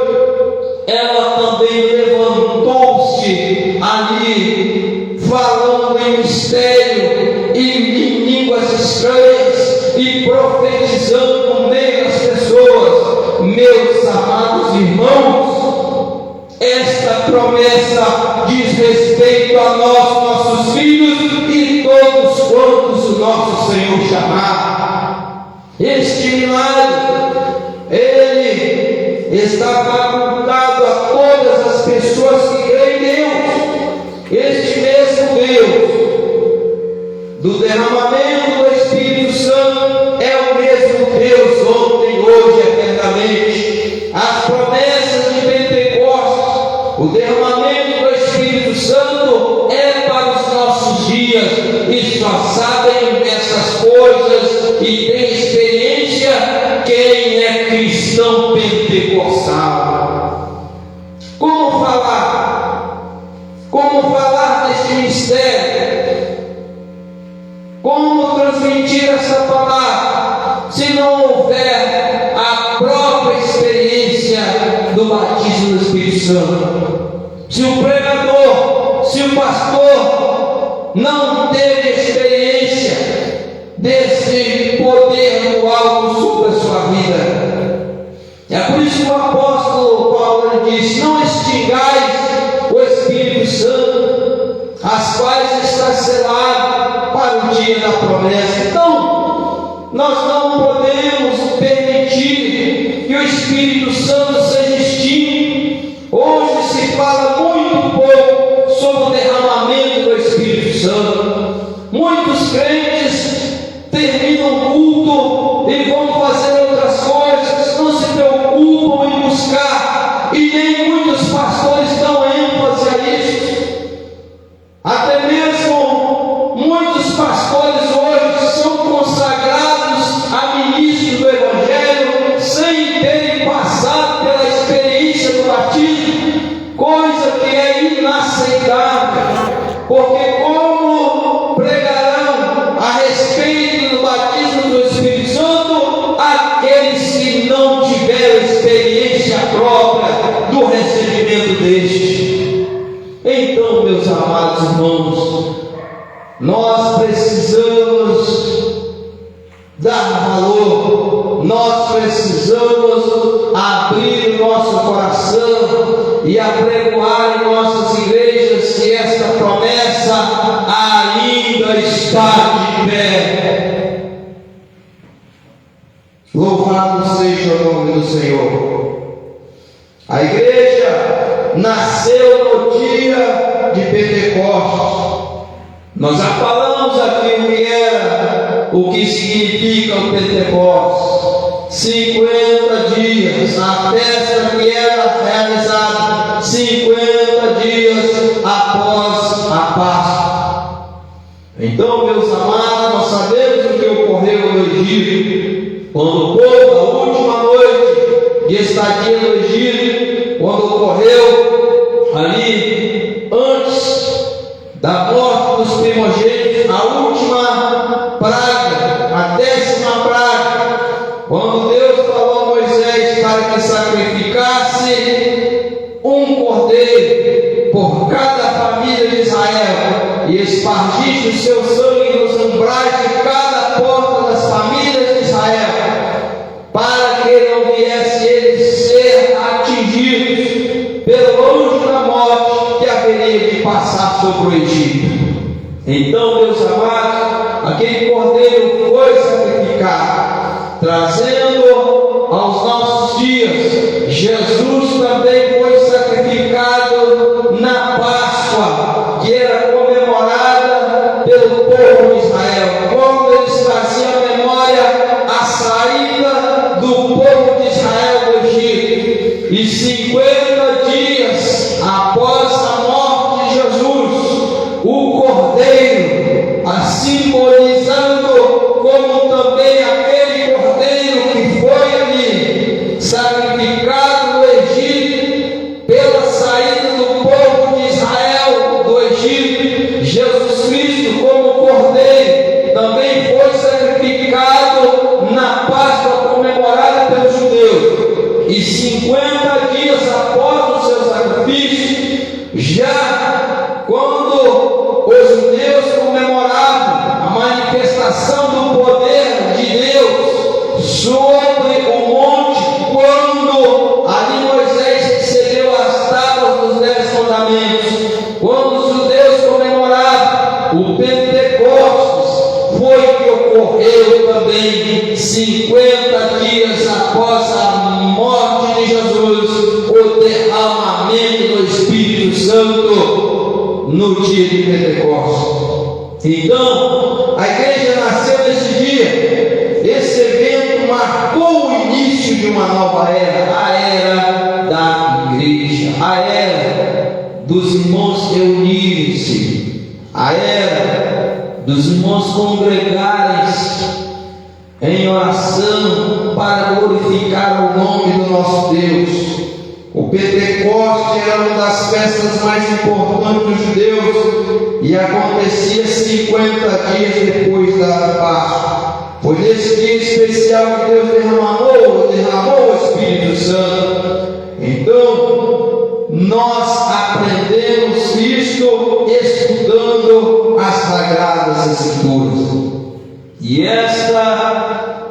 ela também levantou-se ali, falando em mistério e em línguas estranhas e profetizando no meio das pessoas. Meus amados irmãos, esta promessa diz respeito a nós, nossos filhos e todos quantos o nosso Senhor chamar. Este milagre, ele está facultado a todas as pessoas que creem em Deus. Este mesmo Deus do derramamento do Espírito Santo é o mesmo Deus ontem, hoje e eternamente. As promessas de Pentecostes, o derramamento do Espírito Santo é para os nossos dias, e só sabem essas coisas e tem experiência quem é cristão pentecostal. Como falar? Como falar deste mistério? Como transmitir essa palavra se não houver a própria experiência do batismo do Espírito Santo? Se o pregador, se o pastor não teve experiência desse poder no alto sobre a sua vida. É por isso que o apóstolo Paulo diz: não extingais o Espírito Santo, as quais está selado para o dia da promessa. Então, nós não podemos permitir que o Espírito Santo seja extinto. Hoje se fala muito pouco sobre o derramamento do Espírito Santo. Muitos crentes terminam o culto e vão fazer outras coisas, não se preocupam em buscar, e nem muitos pastores dão ênfase a isso. Até mesmo muitos pastores hoje são consagrados a ministros do Evangelho sem terem passado pela experiência do batismo, coisa que é inaceitável, porque como pregarão a respeito do batismo do Espírito Santo aqueles que não tiveram experiência própria do recebimento deste? Então, meus amados irmãos, nós precisamos dar valor, nós precisamos abrir o nosso coração e apregoar em nossas igrejas que esta promessa ainda está de pé. Louvado seja o nome do Senhor. A igreja nasceu no dia de Pentecostes. Nós já falamos aqui o que significa o Pentecostes. 50 dias, a festa que era realizada 50 dias após a Páscoa. Então, meus amados, nós sabemos o que ocorreu no Egito, quando o povo, a última noite de estadia no Egito, quando ocorreu ali, antes da morte dos primogênitos, a última praga, a 10ª praga, quando Deus para que sacrificasse um cordeiro por cada família de Israel, e espargiste o seu sangue nos umbrais de cada porta das famílias de Israel, para que não viesse eles ser atingidos pelo anjo da morte que haveria de passar sobre o Egito. Então, meus amados, aquele cordeiro foi sacrificado, trazendo aos nossos dias. Jesus também foi sacrificado na Páscoa, que era comemorada pelo povo de Israel, quando eles faziam memória a saída do povo de Israel do Egito. E 50 dias após a morte de Jesus, o cordeiro, simbolizando como também aquele cordeiro que foi ali sacrificado no Egito pela saída do povo de Israel do Egito, Jesus Cristo como cordeiro também foi sacrificado na Páscoa comemorada pelos judeus. E 50 dias após o seu sacrifício, já quando os judeus comemoravam a manifestação do poder de Deus sobre o monte, quando ali Moisés recebeu as tábuas dos 10 mandamentos, quando os judeus comemoravam o Pentecostes, foi que ocorreu também 50 dias após a morte de Jesus, o derramamento do Espírito Santo no dia de Pentecostes. Então, a igreja nasceu nesse dia. Esse evento marcou o início de uma nova era, a era da igreja, a era dos irmãos reunirem-se, a era dos irmãos congregarem-se em oração para glorificar o nome do nosso Deus. O Pentecostes era uma das festas mais importantes dos judeus e acontecia 50 dias depois da Páscoa. Foi nesse dia especial que Deus derramou o Espírito Santo. Então, nós aprendemos isto estudando as Sagradas Escrituras. E esta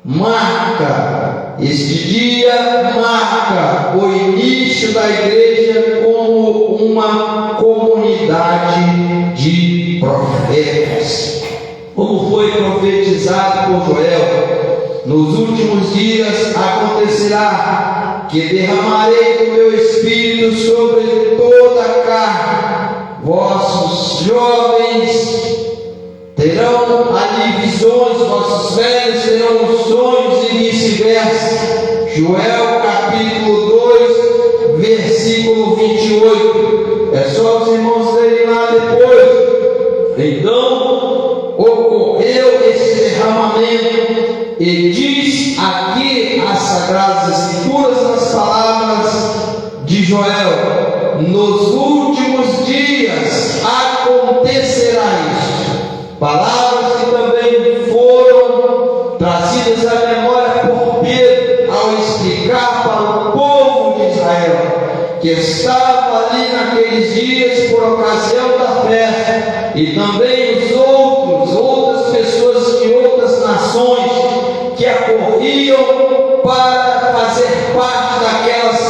marca, este dia marca o início da igreja como uma comunidade de profetas. Como foi profetizado por Joel, nos últimos dias acontecerá que derramarei do meu Espírito sobre toda a carne. Vossos jovens terão ali visões, vossos velhos terão sonhos e vice-versa. Joel capítulo 2, versículo 28. É só os irmãos lerem lá depois. Então, ocorreu esse derramamento, e diz aqui as Sagradas Escrituras, nas palavras de Joel: nos últimos dias acontecerá isso. Palavras que também foram trazidas à memória por Pedro ao explicar para o povo de Israel, que estava ali naqueles dias por ocasião da festa, e também outras pessoas de outras nações que acorriam para fazer parte daquelas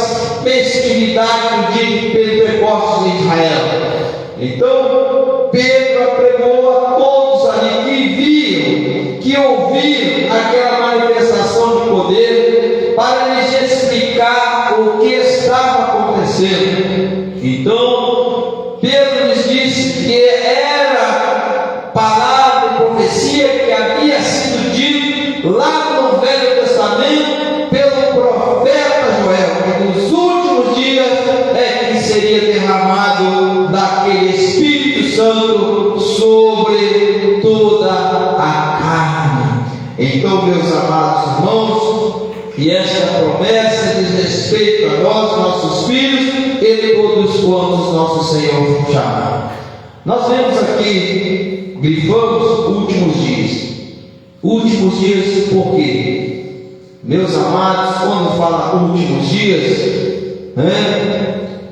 festividades de Pentecostes em Israel. Então, Pedro apregou a todos ali que ouviram aquela manifestação de poder, para lhes explicar o que estava acontecendo. Então, Pedro lhes disse que era palavra e profecia que havia sido dito lá no Velho Testamento pelo profeta Joel, que nos últimos dias é que seria derramado daquele Espírito Santo sobre toda a carne. Então, meus amados irmãos, e esta promessa diz respeito a nós, nossos filhos, e todos quantos nosso Senhor chamar. Nós vemos aqui, grifamos últimos dias. Últimos dias por quê? Meus amados, quando fala últimos dias,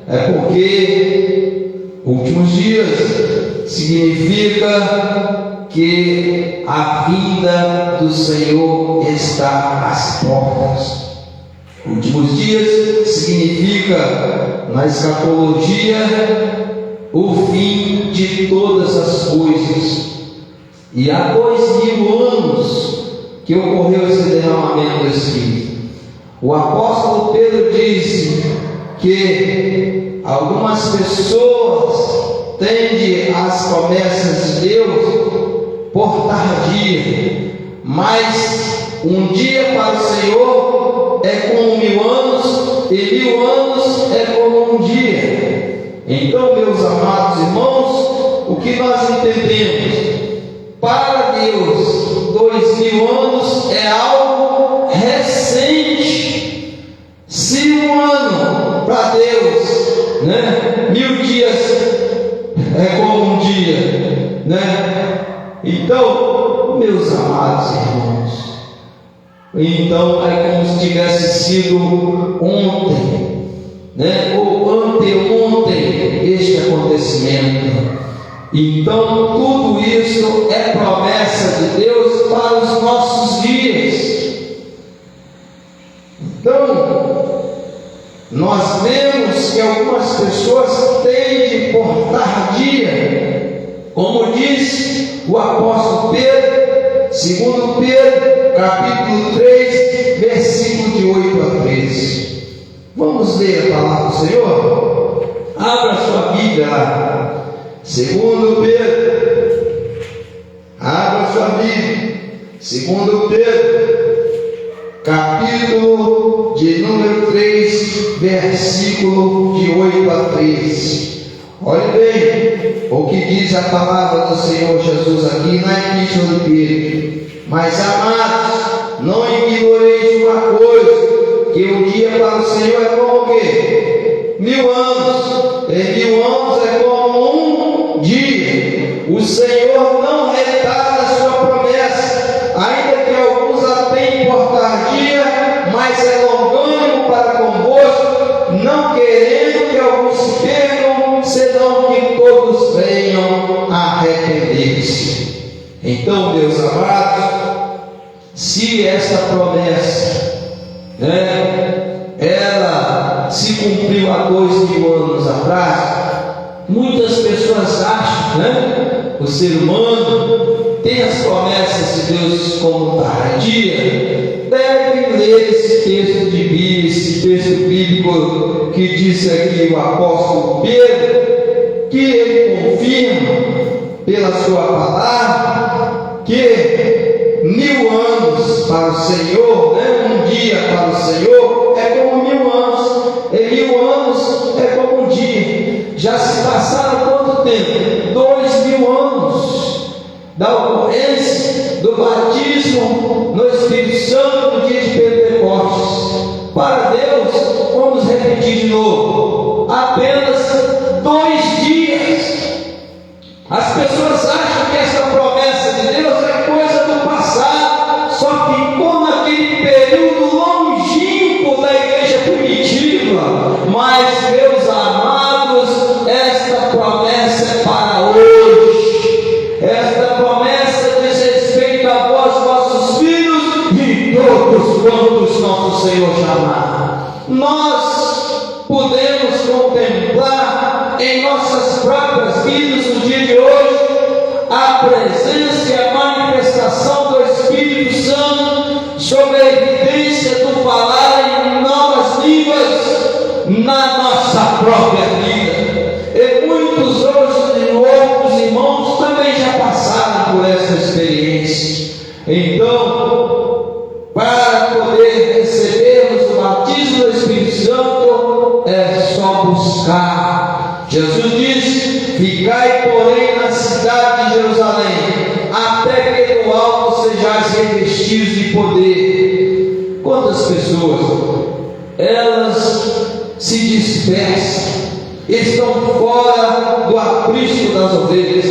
é porque últimos dias significa que a vinda do Senhor está às portas. Últimos dias significa, na escatologia, o fim de todas as coisas. E há 2000 anos que ocorreu esse derramamento do Espírito. O apóstolo Pedro disse que algumas pessoas tendem as promessas de Deus por tardia, mas um dia para o Senhor é como 1000 anos, e 1000 anos é como um dia. Então, meus amados irmãos, o que nós entendemos? Para Deus, 2000 anos é algo recente. Se um ano para Deus, 1000 dias é como um dia, Então, meus amados irmãos, então é como se tivesse sido ontem, ou anteontem este acontecimento. Então, tudo isso é promessa de Deus para os nossos dias. Então, nós vemos que algumas pessoas tendem por tardia, como disse o apóstolo Pedro, segundo Pedro, capítulo 3, versículo de 8 a 13. Vamos ler a palavra do Senhor? Abra sua Bíblia lá. Segundo Pedro, abra sua Bíblia, segundo Pedro, capítulo de número 3, versículo de 8 a 13. Olhe bem o que diz a palavra do Senhor Jesus aqui na Epístola de Pedro. Mas, amados, não ignoreis uma coisa, que o dia para o Senhor é como o quê? 1000 anos, e 1000 anos é como um dia. O Senhor não retarda a sua promessa, ainda que alguns a tenham por tardia, mas é longânimo para convosco, não querendo que alguns se percam, senão que todos venham a arrepender-se. Então, meus amados, se essa promessa, ela se cumpriu há 2000 anos atrás, muitas pessoas acham, o ser humano tem as promessas de Deus como tardia, deve ler esse texto de Bíblia, esse texto bíblico que disse aqui o apóstolo Pedro, que ele confirma pela sua palavra que 1000 anos para o Senhor, um dia para o Senhor é como 1000 anos, e 1000 anos é como um dia. Já se passaram quanto tempo? 2000 anos da ocorrência do batismo no Espírito Santo no dia de Pentecostes. Para Deus, vamos repetir de novo, apenas 2 dias. As pessoas acham que essa promessa de Deus é coisa do passado, só que como aquele período longínquo da igreja primitiva. Mas, meus amados, esta promessa é para hoje. Esta promessa diz respeito a vós, vossos filhos, e todos quantos nosso Senhor chamar. Nós podemos contemplar em nossas próprias vidas no dia de hoje a presença e a manifestação do Espírito Santo sobre a evidência do falar em novas línguas na nossa própria vida. E muitos outros irmãos também já passaram por essa experiência. Então, para poder recebermos o batismo do Espírito Santo, é só buscar. Jesus disse: ficai, porém, na cidade de Jerusalém, até que do alto sejais revestidos de poder. Quantas pessoas, elas se dispersam, estão fora do aprisco das ovelhas,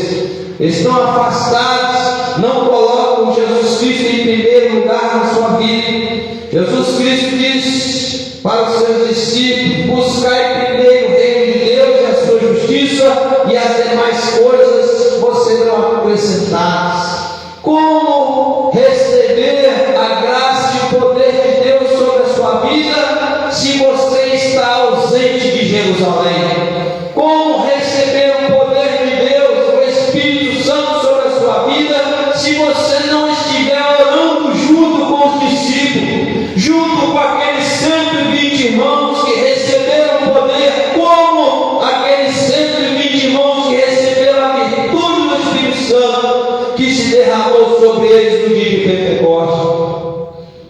estão afastadas, não colocam coloque Jesus Cristo em primeiro lugar na sua vida. Jesus Cristo disse para os seus discípulos: buscai primeiro o reino de Deus e a sua justiça, e as demais coisas vos serão acrescentadas. Como receber a graça e o poder de Deus sobre a sua vida se você está ausente de Jerusalém? Como receber o poder de Deus, o Espírito Santo sobre a sua vida, se você não estiver orando junto com os discípulos, junto com aqueles 120 irmãos que receberam o poder, como aqueles 120 irmãos que receberam a virtude do Espírito Santo que se derramou sobre eles no dia de Pentecostes?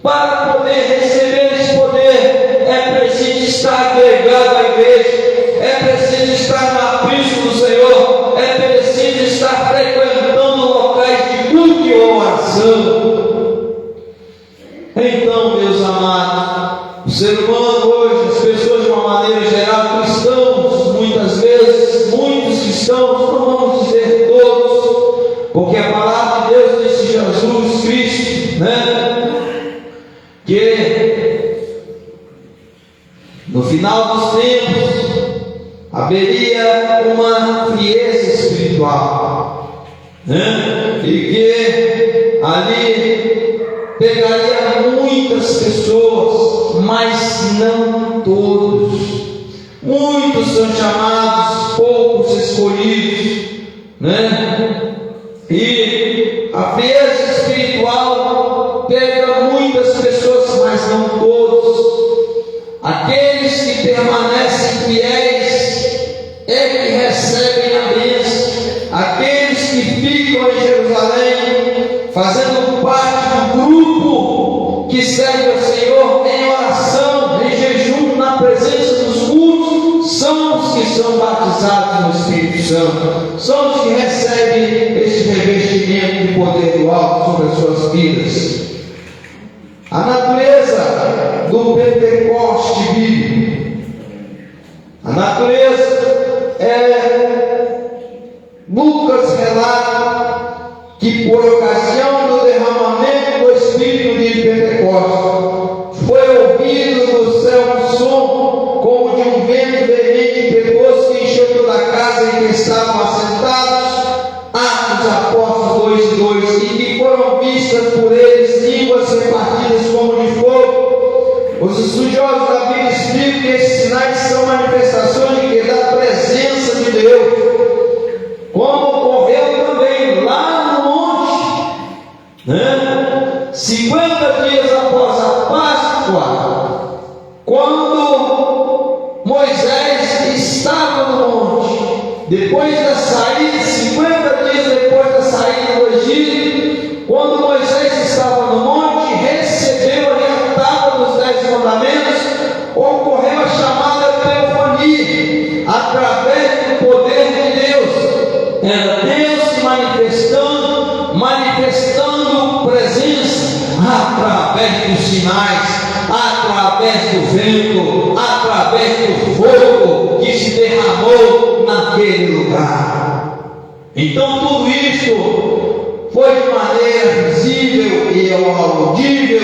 Para poder receber esse poder, é preciso estar agregado à igreja, é preciso estar na aprisco do Senhor, é preciso estar frequentando locais de culto e oração. Então, meus amados, o ser humano hoje, as pessoas de uma maneira geral, cristãos, muitas vezes, muitos cristãos, não vamos dizer todos, porque a palavra de Deus disse Jesus Cristo, que no final dos tempos haveria uma frieza espiritual, e que ali pegaria muitas pessoas, mas não todos. Muitos são chamados, poucos escolhidos, e a frieza espiritual pega muitas pessoas, mas não todos. Aqueles que permanecem fiéis é que recebem a bênção. Aqueles que ficam em Jerusalém, fazendo parte do grupo que serve ao Senhor em oração, em jejum, na presença dos cultos, são os que são batizados no Espírito Santo, são os que recebem este revestimento de poder do alto sobre as suas vidas. A natureza do Pentecoste bíblico, a natureza Lucas relata que por ocasião do derramamento do Espírito de Pentecostes, foi ouvido do céu um som como de um vento veemente e impetuoso que encheu toda a casa em que estavam assentados. Atos Apóstolos 2:2, e que foram vistas por eles línguas repartidas como de fogo. Os estudiosos da Bíblia explicam que esses sinais são manifestações de que da presença de Deus, como ocorreu também lá no monte, 50 dias após a Páscoa, quando Moisés estava no monte, depois da saída, 50 dias depois da saída do Egito, quando Moisés estava no monte, recebeu a tábua dos 10 mandamentos, ocorreu a chamada teofania, através do poder de Deus. Era Deus se manifestando presença através dos sinais, através do vento, através do fogo que se derramou naquele lugar. Então tudo isto foi de maneira visível e audível,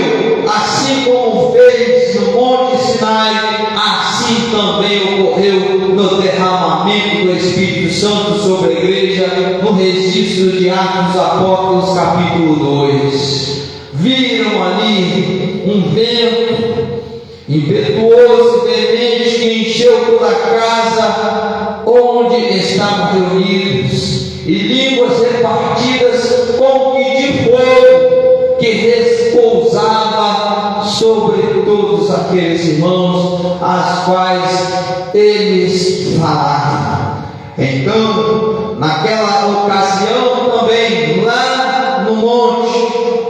assim como fez no Monte Sinai, assim também ocorreu no derramamento do Espírito Santo sobre a igreja, no registro de Atos dos Apóstolos, capítulo 2. Viram ali um vento impetuoso e veemente que encheu toda a casa onde estavam reunidos, e línguas repartidas como que de fogo, que repousava sobre todos aqueles irmãos, as quais eles falavam. Então, naquela ocasião também, lá no monte,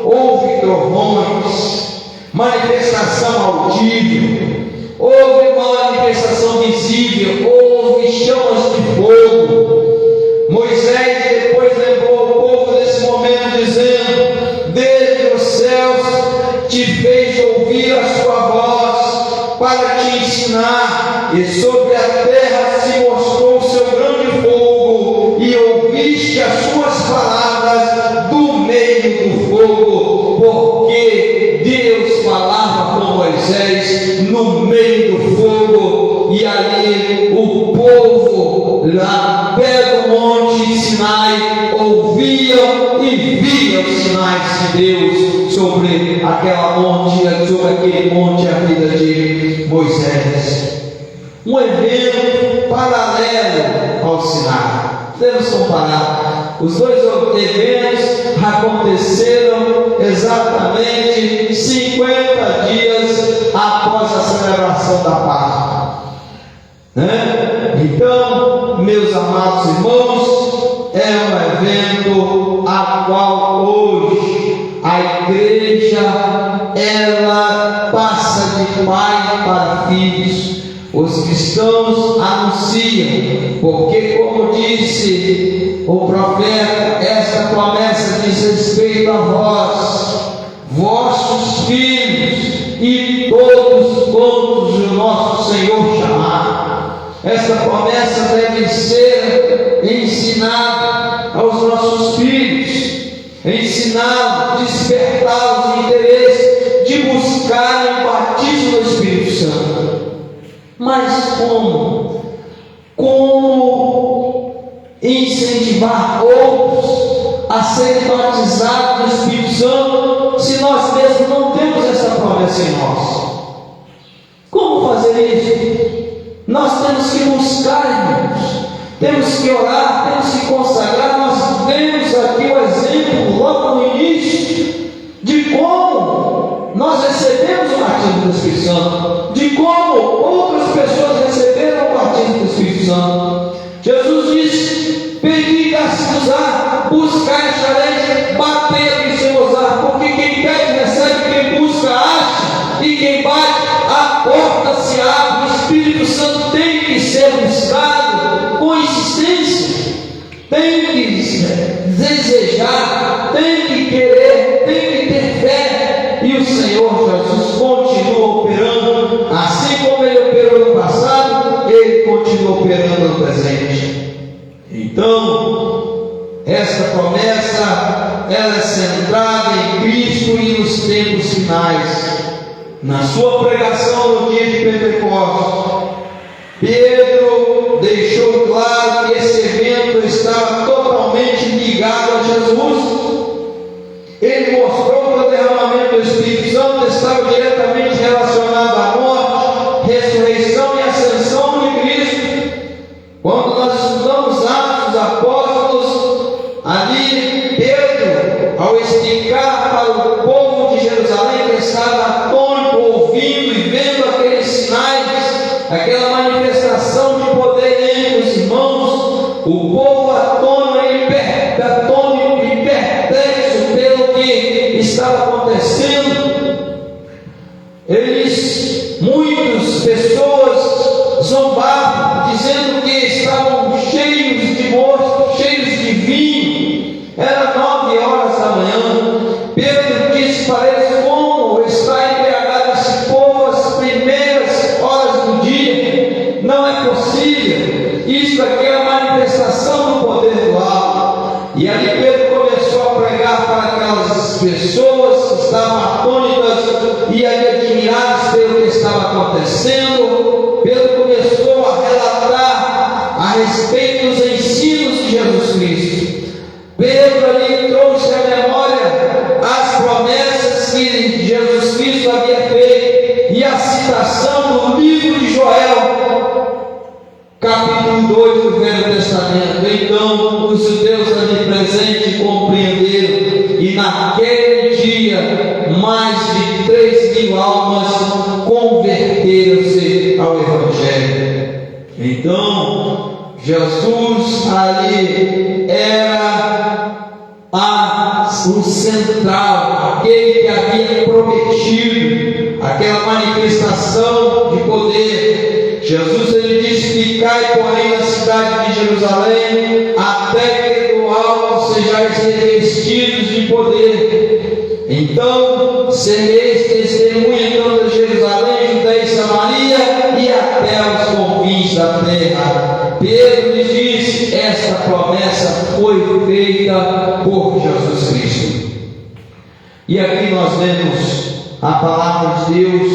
houve trovões, manifestação audível, houve uma manifestação visível, houve chamas de fogo. Moisés depois lembrou o povo nesse momento, dizendo: desde os céus te fez ouvir a sua voz para te ensinar, e sobre a terra se mostrou o seu grande fogo, e ouviste as suas palavras do meio do fogo. Moisés no meio do fogo, e ali o povo lá pé do monte Sinai ouvia e via os sinais de Deus sobre aquele monte, a vida de Moisés. Um evento paralelo ao Sinai. Devemos comparar. Os dois eventos aconteceram exatamente 50 dias após a celebração da Páscoa, Então, meus amados irmãos, é um evento a qual hoje a igreja ela passa de pai para filhos. Os cristãos anunciam, porque, como disse o profeta, esta promessa diz respeito a vós, vossos filhos e todos quantos o nosso Senhor chamar. Esta promessa deve ser ensinada aos nossos filhos, ensiná-los, despertá-los o interesse de buscarem o batismo do Espírito Santo. Mas como? Como incentivar outros a serem batizados no Espírito Santo se nós mesmos não temos essa promessa em nós? Como fazer isso? Nós temos que buscar, irmãos, temos que orar, temos que consagrar. Nós vemos aqui o exemplo logo no início de como nós recebemos o batismo do Espírito Santo, de como outras pessoas receberam o batismo do Espírito Santo. Jesus disse: pedi e dar-se-vos-á, buscai, achareis, batei e se-vos-á, porque quem pede recebe, quem busca acha, e quem bate, a porta se abre. O Espírito Santo tem que ser buscado com insistência, tem que desejar, tem que querer, tem que ter fé, e o Senhor Jesus continua operando, assim como Ele operou no passado, Ele continua operando no presente. Então, esta promessa, ela é centrada em Cristo e nos tempos finais. Na sua pregação no dia de Pentecostes, Pedro deixou claro que esse evento estava totalmente ligado a Jesus. Ele mostrou que o derramamento do Espírito Santo estava diretamente relacionado à morte, ressurreição e ascensão de Cristo. Quando nós estudamos Atos dos Apóstolos, ali Pedro, ao explicar para o povo de Jerusalém, que estava atônito, ouvindo e vendo aqueles sinais, aquela manifestação de poder entre os irmãos, o povo atônito e perplexo pelo que estava acontecendo, muitas pessoas zombavam, dizendo que estavam cheios de mosto, cheios de vinho. Era 9 horas da manhã. Pedro disse para eles: como está embriagado esse povo às primeiras horas do dia? Não é possível. Isso aqui é a manifestação do poder do alto. E ali Pedro começou a pregar para aquelas pessoas que estavam atônitas e ali admiradas pelo que estava acontecendo. Pedro começou a relatar a respeito dos ensinos de Jesus Cristo. Pedro ali trouxe à memória as promessas que Jesus Cristo havia feito e a citação do livro de Joel, capítulo 2 do Velho Testamento. Então os judeus ali presentes compreenderam, e naquele dia mais de 3.000 almas converteram-se ao Evangelho. Então Jesus ali era o central, aquele que havia prometido aquela manifestação de poder. Jesus ele disse: ficai porém na cidade de Jerusalém, até que do alto sejais revestidos de poder. Então sereis testemunha em toda Jerusalém, Judéia e Samaria e até os confins da terra. Pedro lhes disse: esta promessa foi feita por Jesus Cristo. E aqui nós vemos a palavra de Deus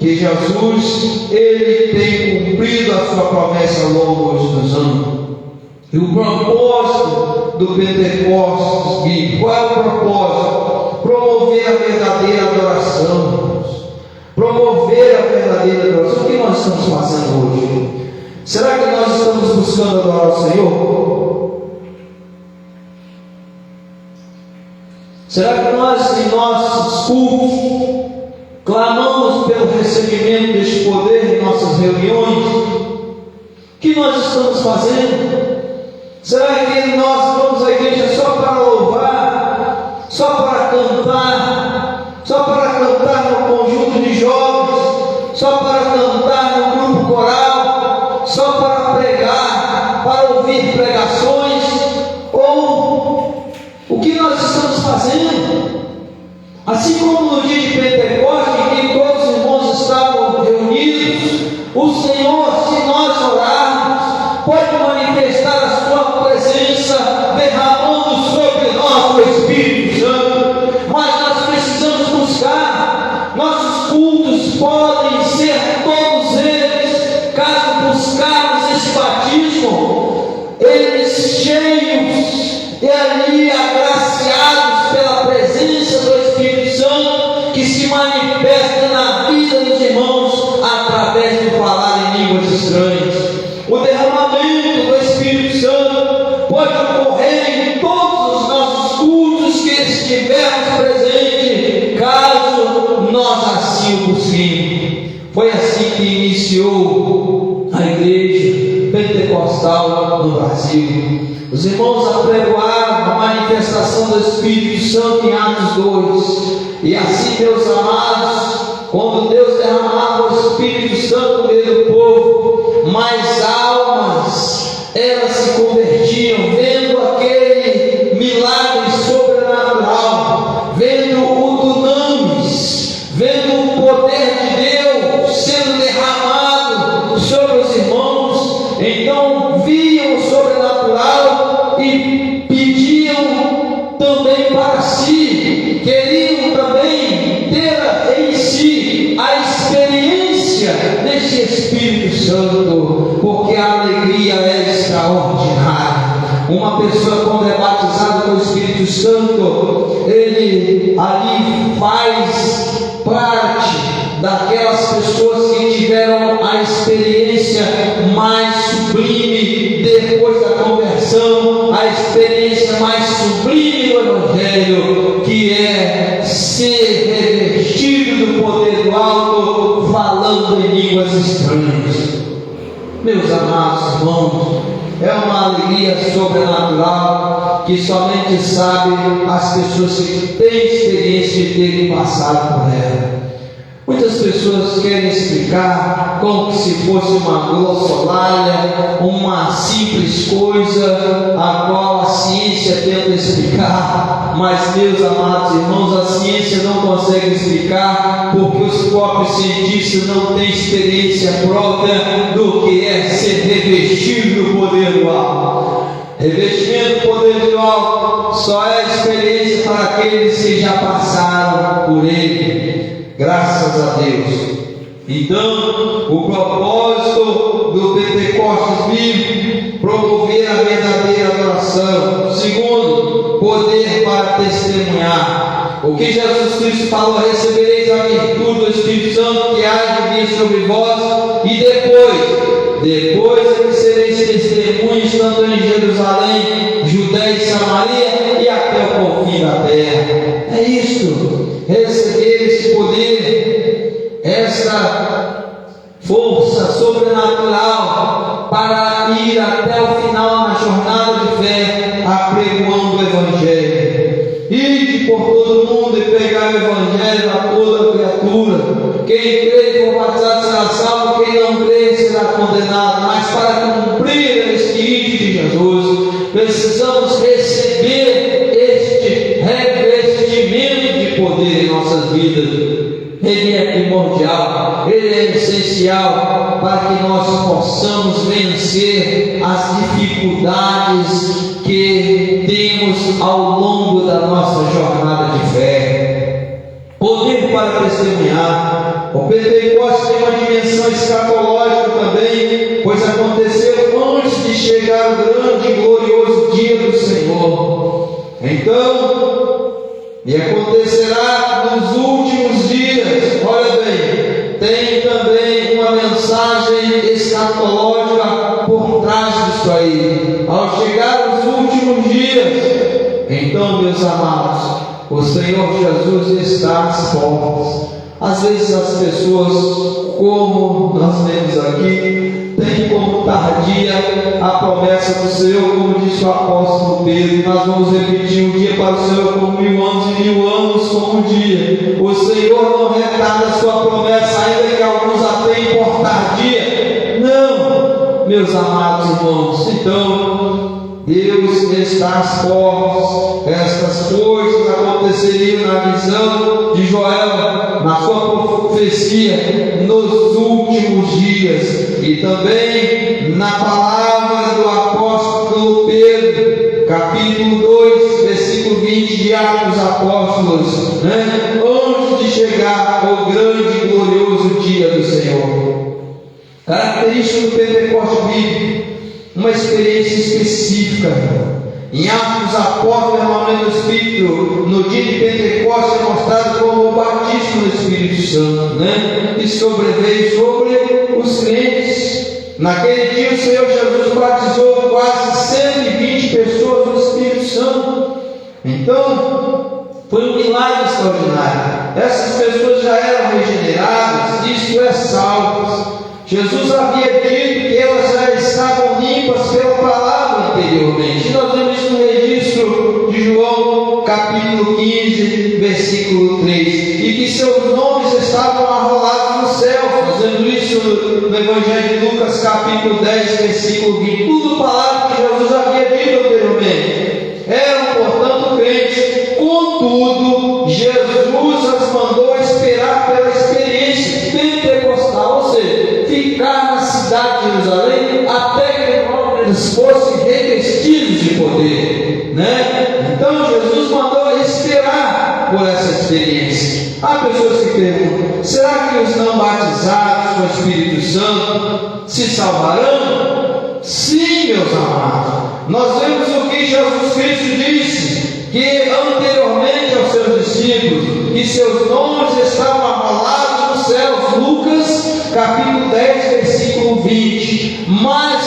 que Jesus, ele tem cumprido a sua promessa ao longo dos anos. E o propósito do Pentecostes bíblico, qual é o propósito? Promover a verdadeira adoração. Promover a verdadeira adoração. O que nós estamos fazendo hoje? Será que nós estamos buscando adorar o Senhor? Será que nós, em nossos cultos, clamamos pelo recebimento deste poder em nossas reuniões? O que nós estamos fazendo? Será que nós vamos à igreja só para louvar, só para cantar no conjunto de jovens, só para cantar no grupo coral, só para pregar, para ouvir pregações? Ou o que nós estamos fazendo? Assim como no dia de Pentecostes, em que todos os irmãos estavam reunidos, o Senhor, se nós orarmos, pode manifestar a sua presença, derramando sobre nós o Espírito Santo. Mas nós precisamos buscar. Nossos cultos podem ser todos eles, caso buscarmos esse batismo, eles cheios e ali agraciados pela presença do Espírito Santo, que se manifesta na vida dos irmãos através do falar em línguas estranhas. O derramamento do Espírito Santo pode ocorrer em todos os nossos cultos que estivermos presentes, caso nós assim o busquemos. Foi assim que iniciou a igreja pentecostal no Brasil. Os irmãos apregoaram a manifestação do Espírito Santo em Atos 2. E assim, meus amados, quando Deus derramava o Espírito Santo no meio do povo, mais almas, elas se convertiam, vendo aquele milagre sobrenatural, vendo o dunamis, vendo o poder de Deus sendo derramado sobre os irmãos. Então viam o sobrenatural e pediam também para si, queriam também ter em si a experiência desse Espírito Santo, porque a alegria é extraordinária. Uma pessoa, quando é batizada com o Espírito Santo, ele ali faz parte daquelas pessoas que tiveram a experiência mais sublime depois da conversão, a experiência mais sublime do Evangelho, que é ser revestido do poder do alto, falando em línguas estranhas. Meus amados irmãos, é uma alegria sobrenatural que somente sabem as pessoas que têm experiência de terem passado por ela. Muitas pessoas querem explicar como se fosse uma glossolalia, uma simples coisa a qual a ciência tenta explicar, mas, meus amados irmãos, a ciência não consegue explicar, porque os próprios cientistas não têm experiência própria do que é ser revestido do poder do alto. Revestimento do poder do alto só é experiência para aqueles que já passaram por ele. Graças a Deus. Então, o propósito do Pentecostes bíblico, promover a verdadeira adoração. Segundo, poder para testemunhar. O que Jesus Cristo falou: recebereis a virtude do Espírito Santo que há de vir sobre vós, e depois é que sereis testemunhas tanto em Jerusalém, Judéia e Samaria e até o confim da terra. É isto. Receber esse poder, essa força sobrenatural para ir até o final na jornada de fé, apregoando o Evangelho. Ide por todo mundo e pregai o Evangelho a toda criatura. Quem crê e for batizado será salvo, quem não crê será condenado. Mas para cumprir este ide de Jesus, precisamos receber este revestimento de poder em nossas vidas. Ele é primordial, ele é essencial para que nós possamos vencer as dificuldades que temos ao longo da nossa jornada de fé. Poder para testemunhar. O Pentecostes tem uma dimensão escatológica também, pois aconteceu antes de chegar o grande e glorioso dia do Senhor. Então, e acontecerá nos últimos dias. Olha bem, tem também uma mensagem escatológica por trás disso aí. Ao chegar os últimos dias, então, meus amados, o Senhor Jesus está às portas. Às vezes as pessoas, como nós vemos aqui, têm como tardia a promessa do Senhor, como disse o apóstolo Pedro. Nós vamos repetir um dia para o Senhor como 1000 anos e 1000 anos como um dia. O Senhor não retarda a sua promessa, ainda que alguns a tenham por tardia. Não, meus amados irmãos. Então, Deus está às portas. Estas coisas aconteceriam na visão de Joel, na sua profecia, nos últimos dias, e também na palavra do apóstolo Pedro, capítulo 2, versículo 20 de Atos dos Apóstolos, antes de chegar o grande e glorioso dia do Senhor. Característica do Pentecostes bíblico, uma experiência específica. Em Atos dos Apóstolos, derramamento do Espírito, no dia de Pentecostes, é mostrado como o batismo do Espírito Santo, que sobreveio sobre os crentes. Naquele dia, o Senhor Jesus batizou quase 120 pessoas no Espírito Santo. Então, foi um milagre extraordinário. Essas pessoas já eram regeneradas, isto é, salvas. Jesus havia dito que elas já estavam limpas pela palavra anteriormente. Nós vemos isso no registro de João, capítulo 15, versículo 3. E que seus nomes estavam arrolados no céu. Nós vemos isso no Evangelho de Lucas, capítulo 10, versículo 20. Tudo palavra que Jesus havia dito anteriormente. Eram, portanto, crentes. Contudo, Jesus as mandou esperar pela experiência pentecostal, ou seja, ficar na cidade de Jerusalém até que eles fossem revestidos de poder, Então Jesus mandou esperar por essa experiência. Há pessoas que perguntam: será que os não batizados com o Espírito Santo se salvarão? Sim, meus amados. Nós vemos o que Jesus Cristo disse, que anteriormente aos seus discípulos, que seus nomes estavam arrolados nos céus. Lucas capítulo 10, versículo 20. Mas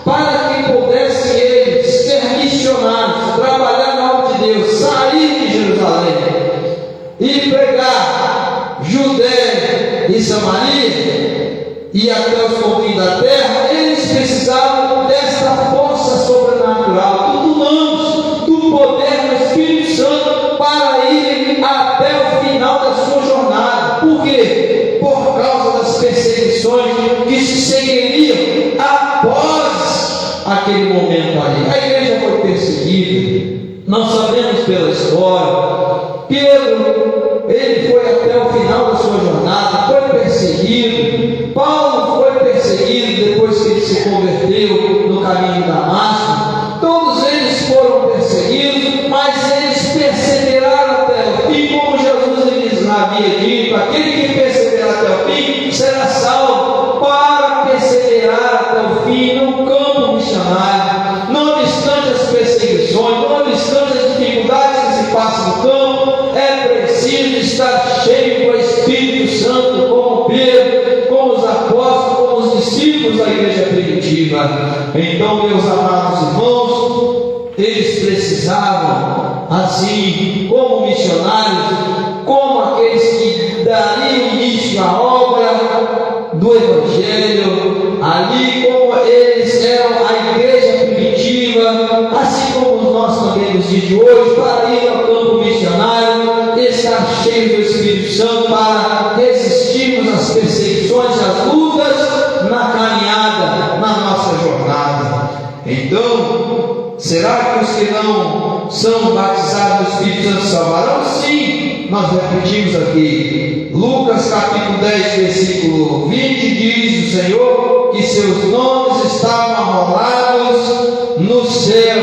para que pudessem eles ser missionários, trabalhar na obra de Deus, sair de Jerusalém e pregar Judéia e Samaria e até os confins da terra, eles precisavam desta força sobrenatural, do dunamis, do poder do Espírito Santo, para irem até o final da sua jornada. Por quê? Por causa das perseguições que se seguiriam após aquele momento ali. A igreja foi perseguida, nós sabemos pela história. Pedro, ele foi até o final da sua jornada, foi perseguido. Paulo foi perseguido depois que ele se converteu no caminho de Damasco. Todos eles foram perseguidos, mas eles perseveraram até o fim, como Jesus lhes havia dito: aquele que perseverar até o fim será salvo. Para perseverar até o fim no campo missionário, não obstante as perseguições, não obstante as dificuldades que se passam no campo, é preciso estar cheio do Espírito Santo, como Pedro, como os apóstolos, como os discípulos da igreja primitiva. Então, meus amados irmãos, eles precisavam, assim como missionários, como aqueles que dariam início à obra do Evangelho, ali como eles eram a igreja primitiva, assim como nós também nos dias de hoje, para ir ao campo missionário, estar cheios do Espírito Santo para resistirmos às perseguições, às lutas na caminhada, na nossa jornada. Então, será que os que não são batizados no Espírito Santo salvarão? Sim, nós repetimos aqui. Lucas capítulo 10, versículo 20 diz o Senhor que seus nomes estavam arrolados no céu.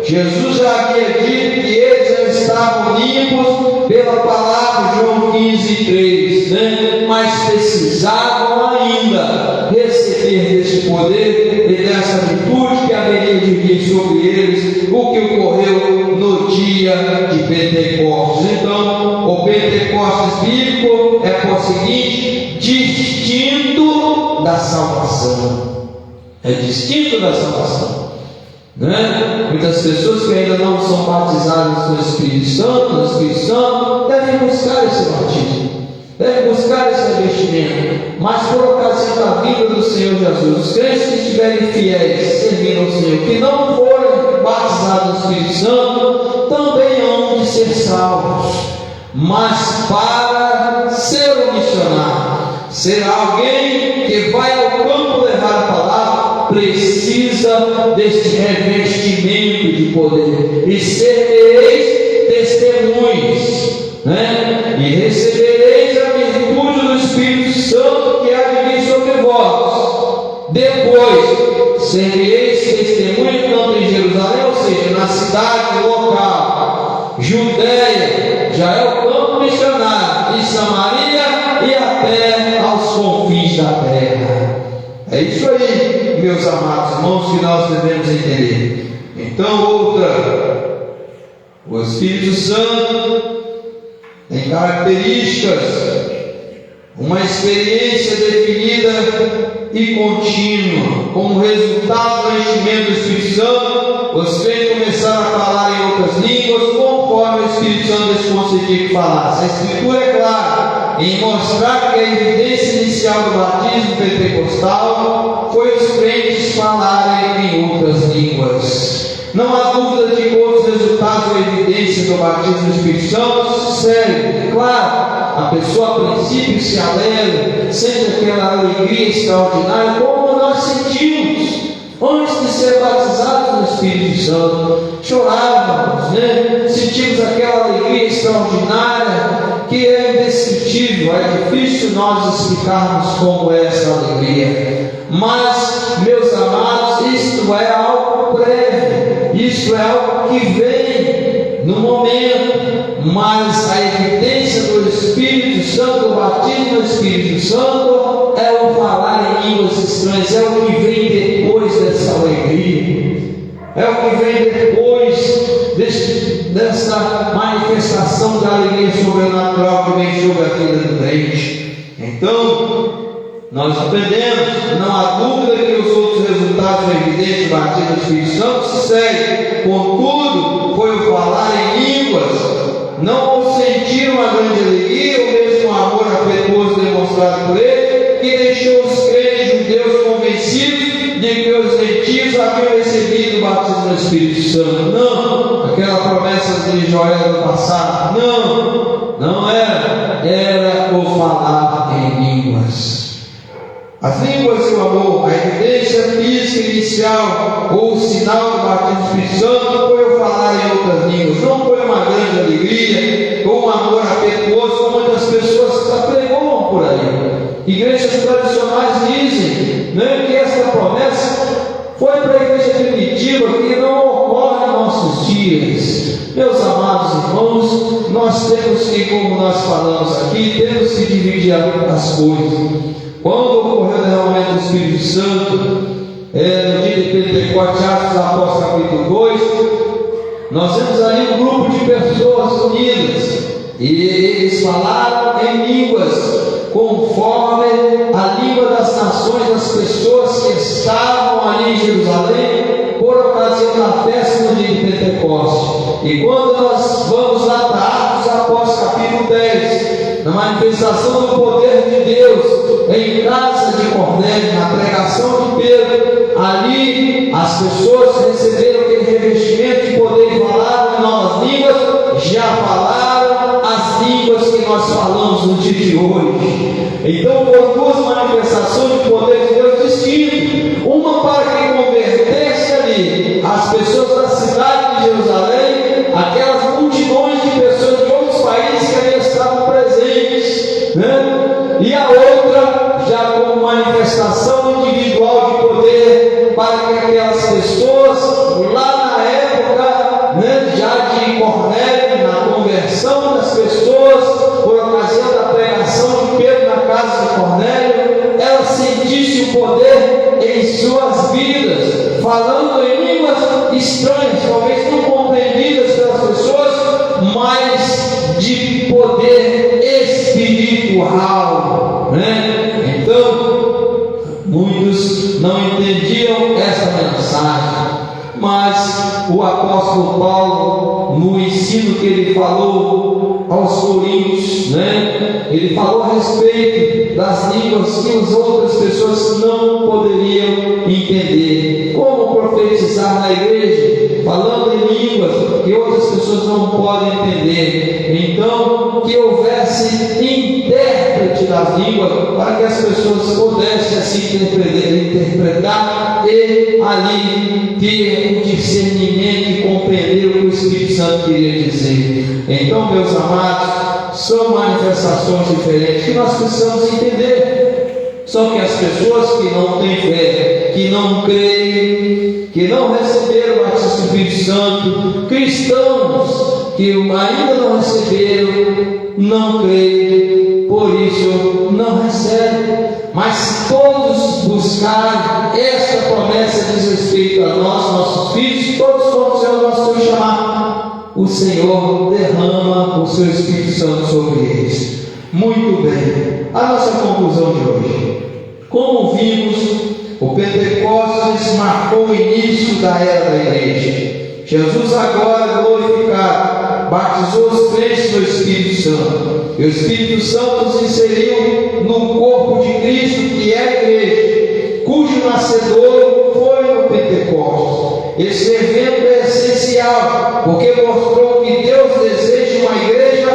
Jesus já havia dito que eles já estavam limpos pela aquela palavra, João 15:3, né? Mas precisavam ainda receber deste poder e dessa virtude que haveria de vir sobre eles, o que ocorreu no dia de Pentecostes. Então, o Pentecostes bíblico é por seguinte: distinto da salvação. É distinto da salvação, né? Muitas pessoas que ainda não são batizadas no Espírito Santo, devem buscar esse batismo, devem buscar esse revestimento, mas por ocasião da vinda do Senhor Jesus, os crentes que estiverem fiéis, servindo ao Senhor, que não forem batizados no Espírito Santo, também hão de ser salvos. Mas para ser um missionário, ser alguém que vai ao campo levar a palavra, precisa deste revestimento de poder, e sereis testemunhas, né? E recebereis a virtude do Espírito Santo que há de vir sobre vós. Depois sereis testemunhas tanto em Jerusalém, ou seja, na cidade local, Judeia, já é o campo missionário, e Samaria e até aos confins da terra. É isso aí, meus amados irmãos, que nós devemos entender. Então, o Espírito Santo tem características, uma experiência definida e contínua. Como resultado do enchimento do Espírito Santo, os crentes começaram a falar em outras línguas, conforme o Espírito Santo lhes concedia que falasse. A Escritura é clara em mostrar que a evidência inicial do batismo pentecostal foi os crentes falarem em outras línguas. Não há dúvida de que outros resultados ou evidências do batismo do Espírito Santo sucedem. Claro, a pessoa a princípio se alegra, sente aquela alegria extraordinária, como nós sentimos antes de ser batizados no Espírito Santo. Chorávamos, né? Sentimos aquela alegria extraordinária que é indescritível. É difícil nós explicarmos como é essa alegria. Mas, meus amados, isto é algo prévio, isto é algo que vem no momento. Mas a evidência do Espírito Santo, o batismo do Espírito Santo, é o falar em línguas estranhas, é o que vem depois dessa alegria, é o que vem depois dessa manifestação da alegria sobrenatural que vem sobre a vida do crente. Então, nós aprendemos, não há dúvida que os outros resultados evidentes do batismo do Espírito Santo se seguem. Contudo, foi o falar em línguas, não sentiram a grande alegria, ou mesmo o amor afetuoso demonstrado por ele, que deixou os crentes judeus convencidos de que os gentios haviam recebido o batismo do Espírito Santo. Não, aquela promessa de Joel do passado, não era o falar em línguas. As línguas e o amor, a evidência física inicial ou o sinal do batismo do Espírito Santo não foi o falar em outras línguas, não foi uma grande alegria ou um amor afetuoso como muitas pessoas apregoam por aí. Igrejas tradicionais dizem, né, que essa promessa foi para a igreja primitiva, que não ocorre em nossos dias. Meus amados irmãos, nós temos que, como nós falamos aqui, temos que dividir as coisas. Quando ocorreu o derramamento do Espírito Santo, no dia de Pentecostes, Atos dos Apóstolos capítulo 2, nós vemos ali um grupo de pessoas unidas, e eles falaram em línguas, conforme a língua das nações das pessoas que estavam ali em Jerusalém, por ocasião da festa do dia de Pentecostes. E quando nós vamos lá para Atos dos Apóstolos capítulo 10, na manifestação do poder de Deus, em casa de Cornélio, na pregação de Pedro, ali as pessoas receberam aquele revestimento de poder e falaram em novas línguas, já falaram as línguas que nós falamos no dia de hoje. Então, foram duas manifestações de poder de Deus distintas, uma para que convertesse ali as pessoas da cidade de Jerusalém, aquelas multidões de pessoas de outros países que ali estavam presentes, né? E a outra já como manifestação individual de poder para que aquelas pessoas lá na época, né, já de Cornélio, na conversão das pessoas, em suas vidas, falando em línguas estranhas, talvez não compreendidas pelas pessoas, mas de poder espiritual, né? Então, muitos não entendiam essa mensagem, mas o apóstolo Paulo, no ensino que ele falou aos coríntios, né? Ele falou a respeito das línguas que as outras pessoas não poderiam entender. Como profetizar na igreja, falando em línguas que outras pessoas não podem entender. Então, que houvesse intérprete das línguas, para que as pessoas pudessem assim interpretar e ali ter o discernimento e compreender o que o Espírito Santo queria dizer. Então, meus amados, são manifestações diferentes que nós precisamos entender. Só que as pessoas que não têm fé, que não creem, que não receberam o batismo do Espírito Santo, cristãos que ainda não receberam, não creem, por isso não recebem. Mas se todos buscarem, esta promessa diz respeito a nós, nossos filhos, todos vamos ao nosso Senhor chamar, o Senhor derrama o seu Espírito Santo sobre eles. Muito bem, a nossa conclusão de hoje. Como vimos, o Pentecostes marcou o início da era da igreja. Jesus agora glorificado, batizou os crentes no Espírito Santo. E o Espírito Santo os inseriu no corpo de Cristo, que é a igreja, cujo nascedor foi no Pentecostes. Esse evento é essencial, porque mostrou que Deus deseja uma igreja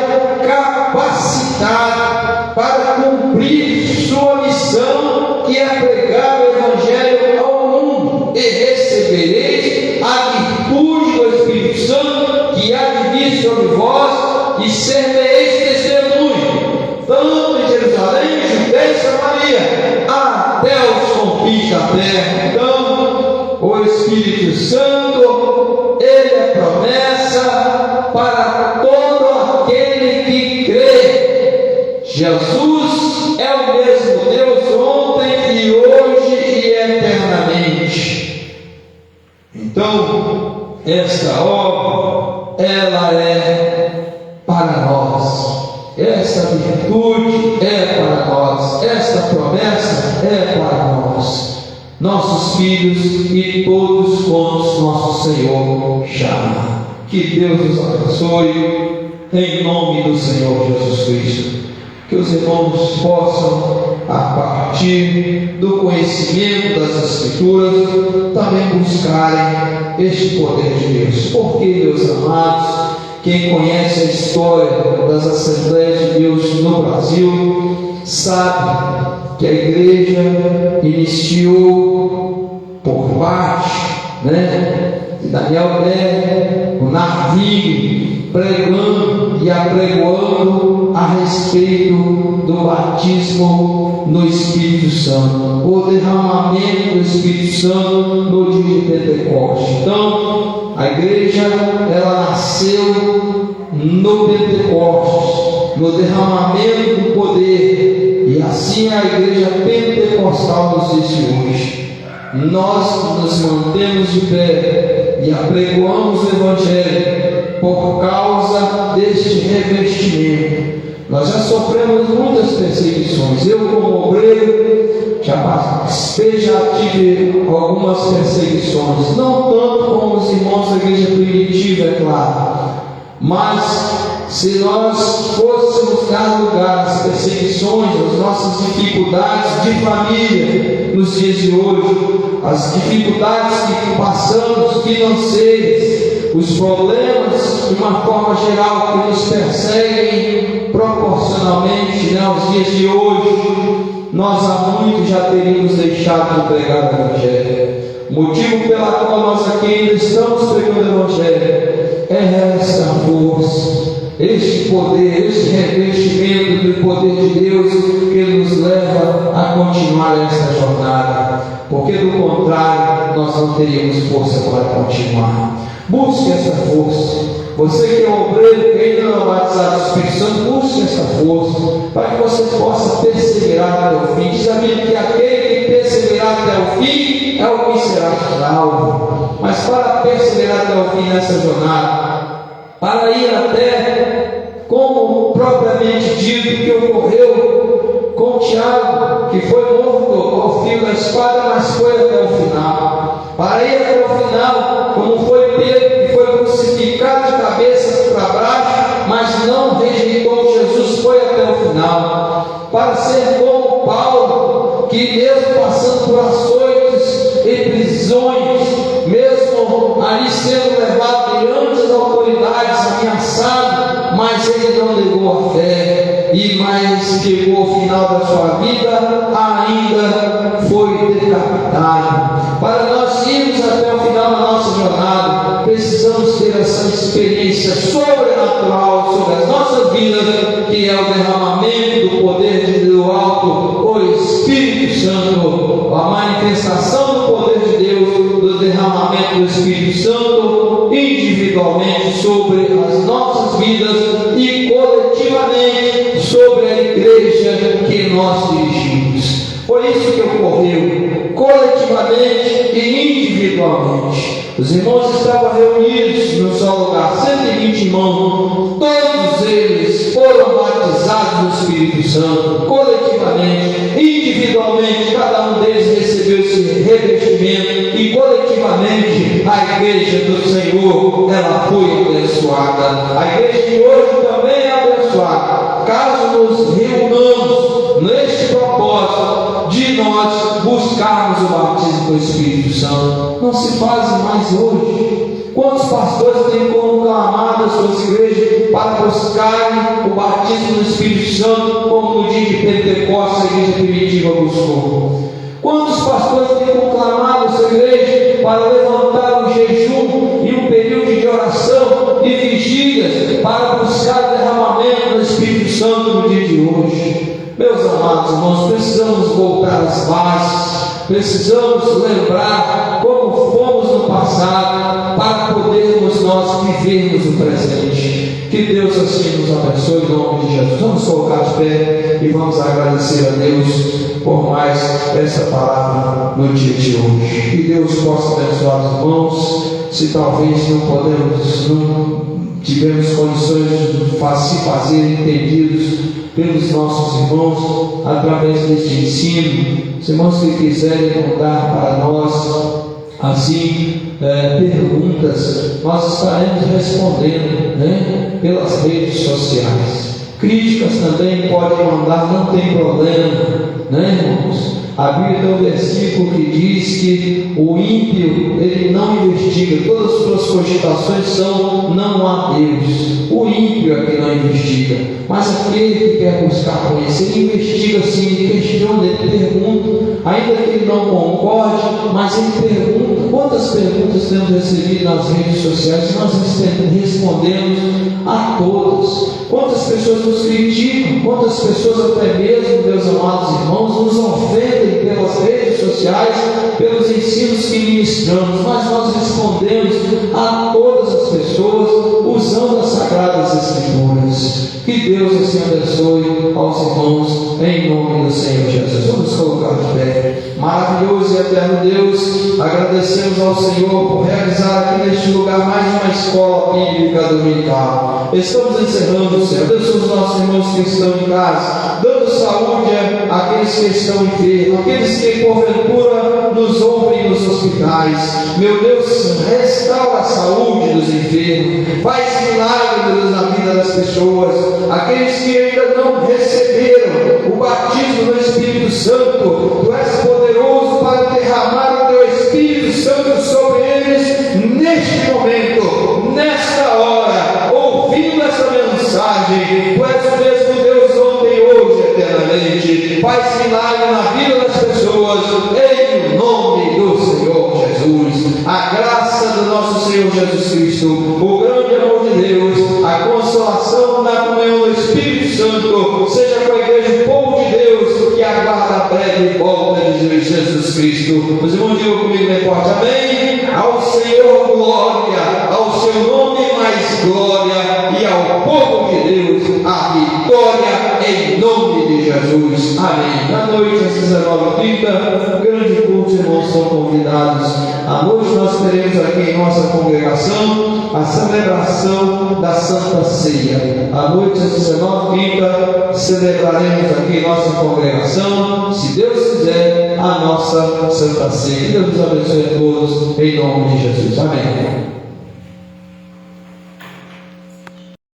capacitada para cumprir sua missão, que é pregar o Evangelho ao mundo. E recebereis a virtude do Espírito Santo, que há de vir sobre vós, e ser-me-eis testemunho, tanto em Jerusalém, Judéia e Samaria, até os confins da terra. Então, o Espírito Santo, ele é promessa para todo aquele que crê. Jesus é o mesmo Deus ontem e hoje e eternamente. Então, esta obra, ela é para nós. Esta virtude é para nós. Esta promessa é para nós, nossos filhos e todos quantos nosso Senhor chama. Que Deus nos abençoe, em nome do Senhor Jesus Cristo. Que os irmãos possam, a partir do conhecimento das Escrituras, também buscarem este poder de Deus. Porque, meus amados, quem conhece a história das Assembleias de Deus no Brasil, sabe que a igreja iniciou por baixo, de Daniel Berg, o Narvinho, pregando e apregoando a respeito do batismo no Espírito Santo, o derramamento do Espírito Santo no dia de Pentecostes. Então, a igreja, ela nasceu no Pentecostes, no derramamento do poder, e assim a igreja pentecostal nos existe hoje. Nós nos mantemos de pé e apregoamos o Evangelho por causa deste revestimento. Nós já sofremos muitas perseguições. Eu, como obreiro, já tive algumas perseguições, não tanto como os irmãos da igreja primitiva, é claro, mas se nós fôssemos dar lugar às perseguições, às nossas dificuldades de família nos dias de hoje, as dificuldades que passamos financeiras, os problemas de uma forma geral que nos perseguem proporcionalmente aos dias de hoje, nós há muito já teríamos deixado de pregar o Evangelho. O motivo pela qual nós aqui ainda estamos pregando o Evangelho é esta força, este poder, este revestimento do poder de Deus que nos leva a continuar esta jornada, porque do contrário nós não teríamos força para continuar. Busque essa força. Você que é obreiro, que ainda não é batizado do Espírito Santo, busque essa força para que você possa perseverar até o fim. Diz a Bíblia que aquele que perseverar até o fim alvo, mas para perseverar até o fim nessa jornada, para ir até, como propriamente dito, que ocorreu com Tiago, que foi morto ao fio da espada, mas foi até o final, para ir até o final, como foi Pedro, que foi crucificado de cabeça para baixo, mas não rejeitou Jesus, foi até o final, para ser como Paulo, que mesmo passando por açoites e prisões, mesmo ali sendo levado diante das autoridades, ameaçado, mas ele não negou a fé, e mais chegou ao final da sua vida, ainda foi decapitado. Para nós irmos até o final da nossa jornada, precisamos ter essa experiência sobrenatural sobre as nossas vidas, que é o derramamento do poder de Deus alto, o Espírito Santo, a manifestação do poder de Deus, do derramamento do Espírito Santo, individualmente sobre as nossas vidas e coletivamente sobre a igreja que nós dirigimos. Foi isso que ocorreu, coletivamente e individualmente. Os irmãos estavam reunidos no só lugar, 120 irmãos, todos eles foram batizados no Espírito Santo, coletivamente, individualmente, cada um deles recebeu esse revestimento, e coletivamente a igreja do Senhor, ela foi abençoada. A igreja de hoje também é abençoada, caso nos reunamos neste propósito de nós buscarmos o batismo do Espírito Santo. Não se faz mais hoje. Quantos pastores têm conclamado as suas igrejas para buscarem o batismo do Espírito Santo, como no dia de Pentecostes a igreja primitiva buscou? Quantos pastores têm conclamado a sua igreja para levantar um jejum e um período de oração e vigílias para buscar o derramamento do Espírito Santo no dia de hoje? Meus amados irmãos, precisamos voltar às bases, precisamos lembrar como fomos no passado, para podermos nós vivermos o presente. Que Deus assim nos abençoe em nome de Jesus. Vamos colocar de pé e vamos agradecer a Deus por mais essa palavra no dia de hoje. Que Deus possa abençoar os irmãos. Se talvez não tivemos condições de se fazer entendidos pelos nossos irmãos através deste ensino, os irmãos que quiserem mandar para nós assim perguntas, nós estaremos respondendo, pelas redes sociais. Críticas também podem mandar, não tem problema, irmãos? A Bíblia tem um versículo que diz que o ímpio, ele não investiga, todas as suas cogitações são não há Deus. O ímpio é que não investiga, mas aquele que quer buscar conhecer, ele investiga sim, ele questiona, ele pergunta, ainda que ele não concorde, mas ele pergunta. Quantas perguntas temos recebido nas redes sociais e nós respondemos a todas? Quantas pessoas nos criticam, quantas pessoas até mesmo, meus amados irmãos, nos ofendem pelas redes sociais, pelos ensinos que ministramos, mas nós respondemos a todas as pessoas usando as Sagradas Escrituras. Que Deus assim abençoe aos irmãos, em nome do Senhor Jesus. Vamos colocar de pé. Maravilhoso e eterno Deus, agradecemos ao Senhor por realizar aqui neste lugar mais uma escola bíblica dominical. Estamos encerrando, Senhor. Abençoe os nossos irmãos que estão em casa, dando saúde àqueles que estão enfermos, aqueles que porventura nos ouvem nos hospitais. Meu Deus, restaura a saúde dos enfermos, faz milagre, Deus, na vida das pessoas, aqueles que ainda não receberam o batismo do Espírito Santo. Tu és poderoso para derramar o teu Espírito Santo sobre eles neste momento, nesta hora, ouvindo essa mensagem. Tu és o mesmo Deus ontem, hoje, eternamente. Faz milagre na vida das pessoas, em nome do Senhor Jesus. A graça do nosso Senhor Jesus Cristo, o grande amor de Deus, a consolação na comunhão do Espírito Santo, seja com a igreja, o povo de Deus, que aguarda a breve volta de Jesus Cristo. Os irmãos, digam comigo bem forte, amém? Ao Senhor glória, ao seu nome mais glória, e ao povo de Deus a vitória em nome de Jesus. Amém. Na noite às 19h30, grande culto, os irmãos são convidados À noite nós teremos aqui em nossa congregação a celebração da Santa Ceia. À noite, às 19h30, celebraremos aqui em nossa congregação, se Deus quiser, a nossa Santa Ceia. Que Deus nos abençoe a todos, em nome de Jesus. Amém.